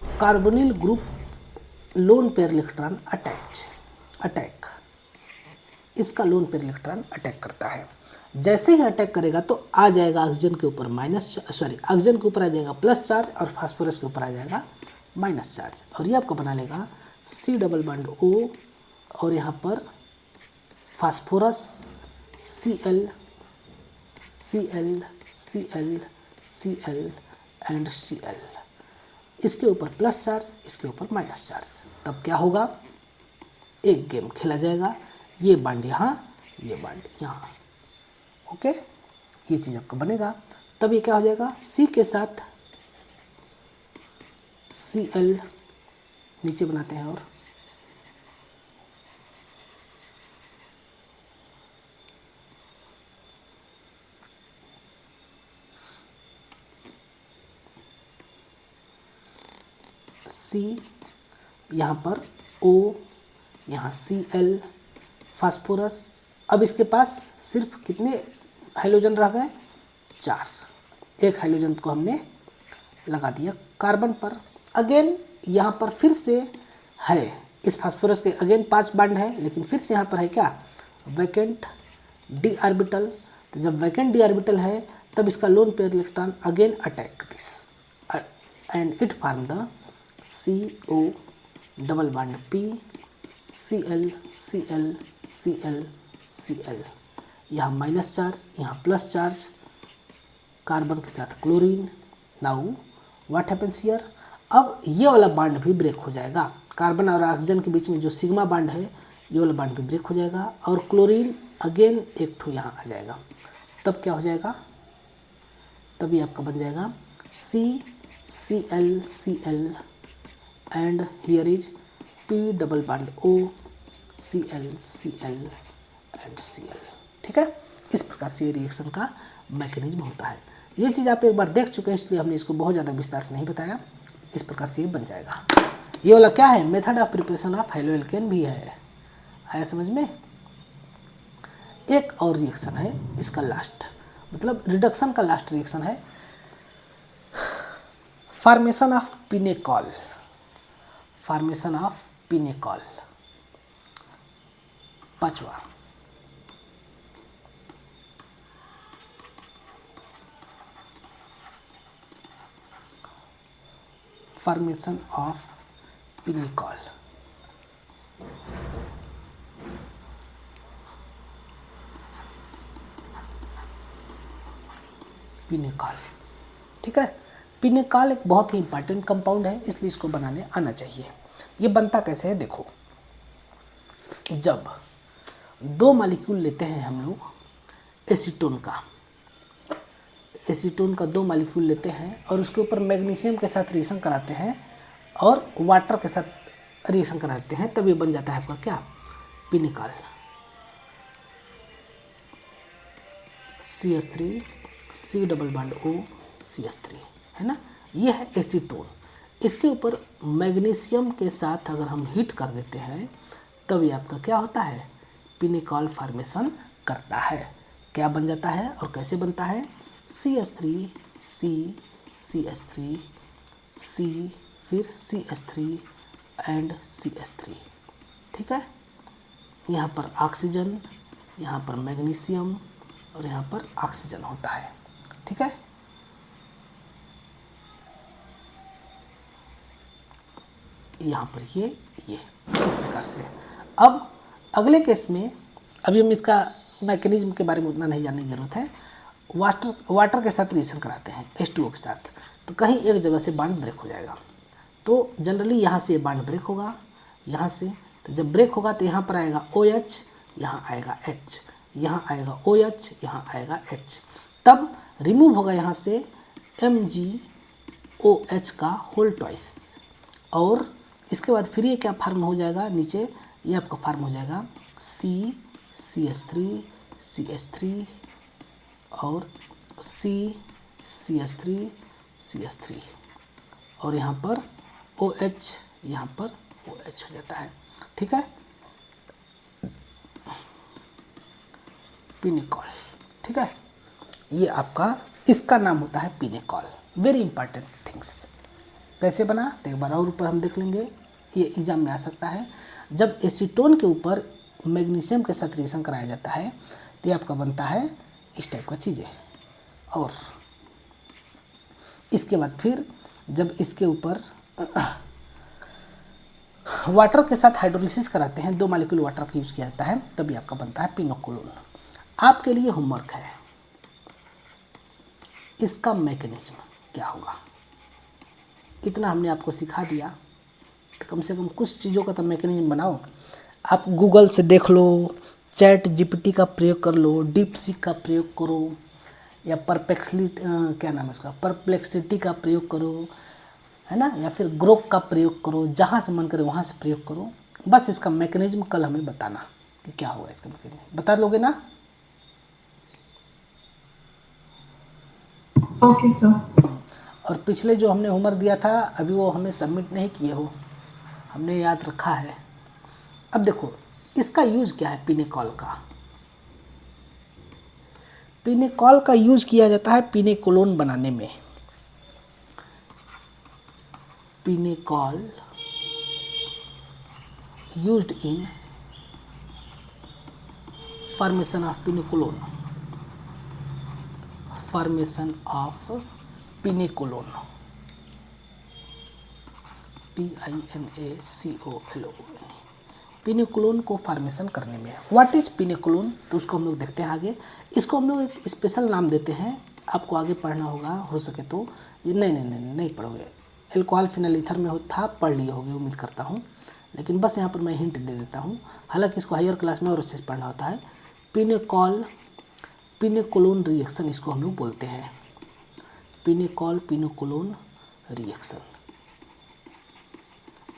carbonyl group lone pair electron attack इसका lone pair electron attack करता है। जैसे ही attack करेगा तो आ जाएगा oxygen के ऊपर oxygen के ऊपर आ जाएगा प्लस चार्ज और फास्फोरस के ऊपर आ जाएगा माइनस चार्ज, और ये आपको बना लेगा C डबल बॉन्ड O, और यहाँ पर phosphorus Cl Cl Cl Cl and Cl, इसके ऊपर प्लस चार्ज, इसके ऊपर माइनस चार्ज। तब क्या होगा, एक गेम खेला जाएगा, ये बांड यहाँ, ये बांड यहाँ। ओके, ये चीज़ आपका बनेगा। तब ये क्या हो जाएगा, C के साथ Cl नीचे बनाते हैं, और C यहाँ पर O, यहाँ Cl, फास्फोरस। अब इसके पास सिर्फ कितने हाइड्रोजन रह गए, 4। एक हाइड्रोजन को हमने लगा दिया कार्बन पर। अगेन यहाँ पर फिर से है, इस फास्फोरस के अगेन 5 बॉन्ड है, लेकिन फिर से यहाँ पर है क्या, वैकेंट डी ऑर्बिटल। तो जब वैकेंट डी ऑर्बिटल है तब इसका lone pair electron again attack this and it form the CO double bond P, Cl Cl Cl Cl, यहाँ माइनस चार्ज, यहाँ प्लस चार्ज, कार्बन के साथ chlorine. Now what happens here, अब ये वाला बॉन्ड भी ब्रेक हो जाएगा। कार्बन और ऑक्सीजन के बीच में जो सिग्मा बॉन्ड है, ये वाला बॉन्ड भी ब्रेक हो जाएगा, और क्लोरीन अगेन एक ठो यहाँ आ जाएगा। तब क्या हो जाएगा, तभी आपका बन जाएगा C Cl Cl and here is P double bond O, Cl Cl and Cl। ठीक है, इस प्रकार से ये रिएक्शन का मैकेनिज्म होता है। ये चीज़ आप एक बार देख चुके हैं, इसलिए हमने इसको बहुत ज़्यादा विस्तार से नहीं बताया। इस प्रकार से ये बन जाएगा। ये वाला क्या है, method of preparation of haloalkane भी है, आया समझ में। एक और रिएक्शन है इसका लास्ट, मतलब रिडक्शन का लास्ट रिएक्शन है, formation of pinacol. Formation of pinacol, 5वां। Formation of pinacol, pinacol. ठीक है, पिनेकॉल एक बहुत ही इंपॉर्टेंट कंपाउंड है, इसलिए इसको बनाने आना चाहिए। ये बनता कैसे है, देखो। जब 2 मॉलिक्यूल लेते हैं हम लोग एसीटोन का, एसीटोन का 2 मॉलिक्यूल लेते हैं और उसके ऊपर मैग्नीशियम के साथ रिएक्शन कराते हैं और वाटर के साथ रिएक्शन कराते हैं, तब ये बन जाता है आपका क्या, pinacol. CH3 C double bond O CH3 है ना, ये है एसीटोन। इसके ऊपर मैग्नीशियम के साथ अगर हम हीट कर देते हैं तब ये आपका क्या होता है, पिनेकॉल फॉर्मेशन करता है। क्या बन जाता है और कैसे बनता है, CH3 C CH3 C फिर CH3 एंड CH3। ठीक है, यहाँ पर ऑक्सीजन, यहाँ पर मैग्नीशियम और यहाँ पर ऑक्सीजन होता है। ठीक है, यहाँ पर ये इस प्रकार से। अब अगले केस में, अभी हम इसका मैकेनिज्म के बारे में उतना नहीं जानने की ज़रूरत है। वाटर के साथ रिएक्शन कराते हैं H2O के साथ, तो कहीं एक जगह से बॉन्ड ब्रेक हो जाएगा। तो जनरली यहाँ से ये बॉन्ड ब्रेक होगा, यहाँ से, तो जब ब्रेक होगा तो यहाँ पर आएगा OH, यहाँ आएगा H, यहाँ आएगा OH, यहाँ आएगा H, तब रिमूव होगा यहाँ से MgOH का होल ट्वाइस, और इसके बाद फिर ये क्या फार्म हो जाएगा, नीचे ये आपका फार्म हो जाएगा CH3CH3 और CH3 और यहाँ पर OH, यहाँ पर OH हो जाता है। ठीक है, पिनेकॉल। ठीक है, ये आपका, इसका नाम होता है पिनेकॉल। Very important things. कैसे बना तो एक बार और ऊपर हम देख लेंगे, ये एग्जाम में आ सकता है। जब एसीटोन के ऊपर मैग्नीशियम के साथ रिएक्शन कराया जाता है तो ये आपका बनता है इस टाइप का चीज़ें, और इसके बाद फिर जब इसके ऊपर वाटर के साथ हाइड्रोलिसिस कराते हैं, 2 मॉलिक्यूल वाटर का यूज़ किया जाता है, तभी आपका बनता है पिनोकोलोन। आपके लिए होमवर्क है, इसका मैकेनिज्म क्या होगा। इतना हमने आपको सिखा दिया, तो कम से कम कुछ चीज़ों का तो मैकेनिज्म बनाओ। आप गूगल से देख लो, चैट जीपीटी का प्रयोग कर लो, डीप सीक का प्रयोग करो, या परप्लेक्सिटी का प्रयोग करो, है ना, या फिर ग्रोक का प्रयोग करो, जहाँ से मन करे वहाँ से प्रयोग करो। बस इसका मैकेनिज्म कल हमें बताना कि क्या होगा इसका मैकेनिज्म, बता लोगे ना? Okay sir. और पिछले जो हमने होमवर्क दिया था अभी वो हमें सबमिट नहीं किए हो, हमने याद रखा है। अब देखो इसका यूज़ क्या है, पिनेकॉल का। पिनेकॉल का यूज़ किया जाता है पिनेकोलोन बनाने में। Pinacol used in formation of pinacolone, formation of pinacolone, PINACOLON, pinacolone को फॉर्मेशन करने में। व्हाट इज पिनेकोलोन, तो उसको हम लोग देखते हैं आगे। इसको हम लोग एक स्पेशल नाम देते हैं, आपको आगे पढ़ना होगा, हो सके तो। ये नहीं पढ़ोगे, एल्कोहल फिनाइल ईथर में था, पढ़ लिए होगे उम्मीद करता हूँ, लेकिन बस यहाँ पर मैं हिंट दे देता हूँ। हालांकि इसको हायर क्लास में और अच्छे से पढ़ना होता है। पिनेकोलोन रिएक्शन इसको हम लोग बोलते हैं, पिनेकोलोन रिएक्शन।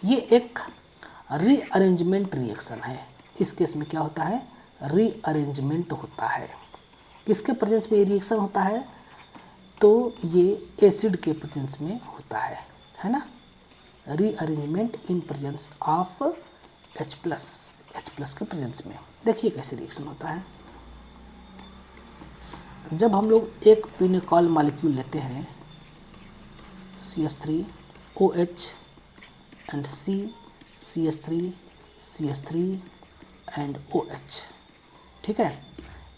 ये एक रीअरेंजमेंट रिएक्शन है। इस केस में क्या होता है, रीअरेंजमेंट होता है। किसके प्रेजेंस में ये रिएक्शन होता है, तो ये एसिड के प्रेजेंस में होता है ना। Rearrangement in presence of H+ के प्रेजेंस में। देखिए कैसे रिएक्शन होता है। जब हम लोग एक पिनेकॉल मॉलिक्यूल लेते हैं, CH3 OH and CH3 and OH, ठीक है।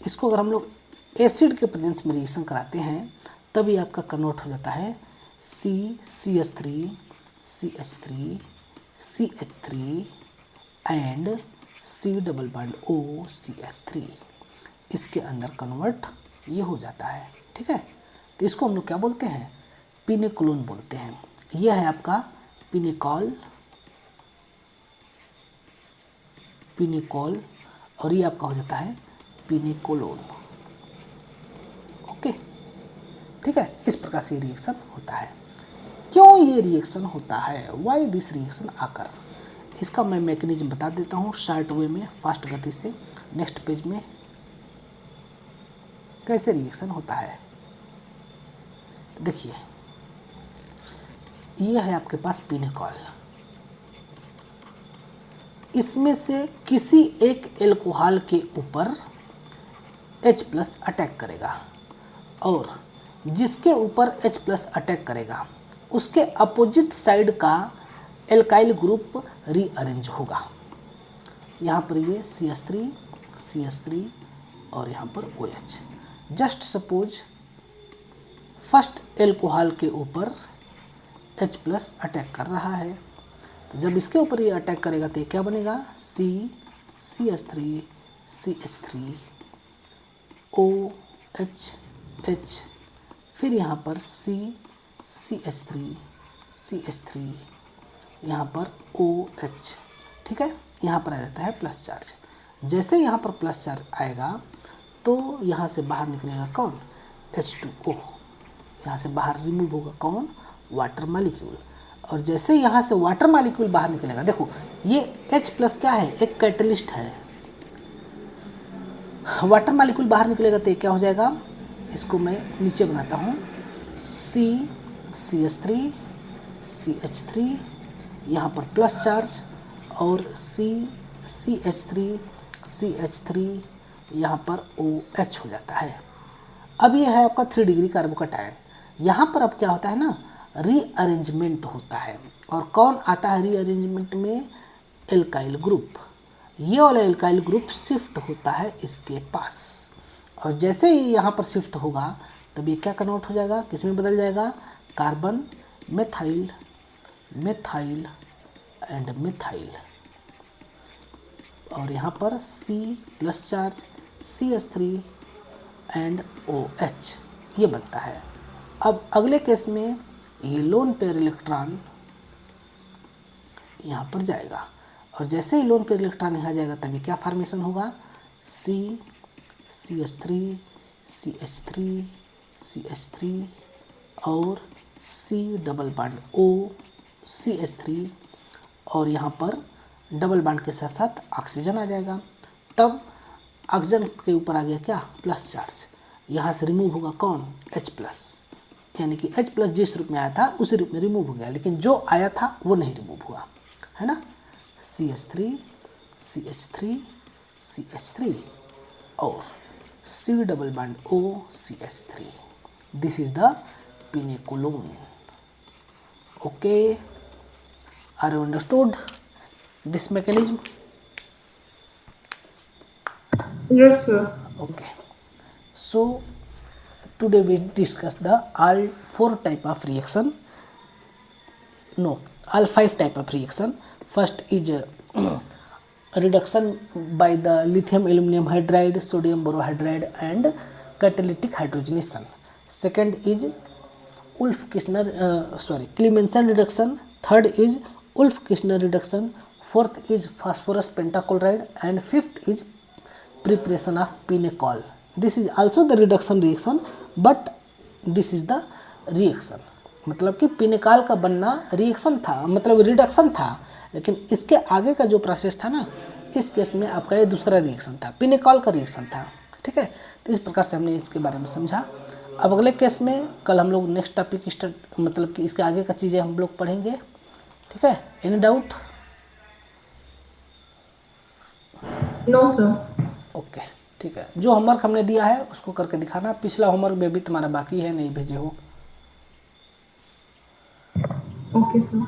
इसको अगर हम लोग एसिड के प्रेजेंस में रिएक्शन कराते हैं तभी आपका कन्वर्ट हो जाता है CH3 एंड C++OCH3। इसके अंदर कन्वर्ट ये हो जाता है, ठीक है। तो इसको हम लोग क्या बोलते हैं, पिनेकोलोन बोलते हैं। यह है आपका पिनेकॉल और ये आपका हो जाता है पिनेकोलोन। ओके, ठीक है। इस प्रकार से रिएक्शन होता है। क्यों ये रिएक्शन होता है, वाई दिस रिएक्शन आकर, इसका मैं मैकेनिज्म बता देता हूँ शॉर्ट वे में, फास्ट गति से। नेक्स्ट पेज में कैसे रिएक्शन होता है देखिए। ये है आपके पास पिनेकॉल, इसमें से किसी एक एल्कोहल के ऊपर H+ अटैक करेगा, और जिसके ऊपर H+ अटैक करेगा उसके अपोजिट साइड का एल्काइल ग्रुप रीअरेंज होगा। यहाँ पर ये CH3 और यहाँ पर OH। Just suppose first alcohol के ऊपर H+ अटैक कर रहा है, तो जब इसके ऊपर ये अटैक करेगा तो ये क्या बनेगा, CH3 OH H, फिर यहाँ पर CH3, CH3, यहाँ पर OH, ठीक है। यहाँ पर आ जाता है प्लस चार्ज। जैसे यहाँ पर प्लस चार्ज आएगा तो यहाँ से बाहर निकलेगा कौन, H2O, यहाँ से बाहर रिमूव होगा कौन, वाटर मालिक्यूल। और जैसे यहाँ से वाटर मालिक्यूल बाहर निकलेगा, देखो ये H प्लस क्या है, एक कैटलिस्ट है। वाटर मालिक्यूल बाहर निकलेगा तो ये क्या हो जाएगा, इसको मैं नीचे बनाता हूँ, CH3, CH3, यहाँ पर प्लस चार्ज, और CH3, CH3, यहाँ पर OH हो जाता है। अब ये है आपका 3 डिग्री कार्बोकैटायन। यहाँ पर अब क्या होता है ना, रीअरेंजमेंट होता है। और कौन आता है रीअरेंजमेंट में, एल्काइल ग्रुप। ये वाला एल्काइल ग्रुप शिफ्ट होता है इसके पास, और जैसे ही यहाँ पर शिफ्ट होगा तब ये क्या कन्वर्ट हो जाएगा, किसमें बदल जाएगा, carbon, methyl, methyl and methyl. और यहाँ पर C plus charge, CH3 and OH, ये बनता है। अब अगले केस में ये लोन पेयर इलेक्ट्रॉन यहाँ पर जाएगा, और जैसे ही लोन पेयर इलेक्ट्रॉन यहाँ जाएगा तभी क्या फॉर्मेशन होगा, CH3, CH3, CH3 और C double bond O, CH3, और यहाँ पर डबल बॉन्ड के साथ साथ ऑक्सीजन आ जाएगा। तब ऑक्सीजन के ऊपर आ गया क्या, प्लस चार्ज। यहाँ से रिमूव होगा कौन, H प्लस, यानी कि H प्लस जिस रूप में आया था उसी रूप में रिमूव हो गया, लेकिन जो आया था वो नहीं रिमूव हुआ, है ना। CH3, CH3, CH3 और C double bond O, CH3। This is the pinacolone. Okay, are you understood this mechanism? Yes, sir. Okay, so today we discuss the all 4 type of reaction, no, all 5 type of reaction. First is reduction by the lithium aluminum hydride, sodium borohydride and catalytic hydrogenation. Second is Clemmensen reduction. Third is Wolff-Kishner reduction. Fourth is phosphorus pentachloride, and fifth is preparation of pinecol. This is also the reduction reaction, but this is the reaction. मतलब कि pinacol का बनना reaction था, मतलब reduction था, लेकिन इसके आगे का जो प्रोसेस था ना, इस केस में आपका ये दूसरा रिएक्शन था, पिनेकॉल का रिएक्शन था, ठीक है। तो इस प्रकार से हमने इसके बारे में समझा। अब अगले केस में कल हम लोग नेक्स्ट टॉपिक मतलब कि इसके आगे का चीज़ें हम लोग पढ़ेंगे, ठीक है। Any doubt? No, sir. Okay, ठीक है। जो होमवर्क हमने दिया है उसको करके दिखाना। पिछला होमवर्क में भी तुम्हारा बाकी है, नहीं भेजे हो। Okay, sir.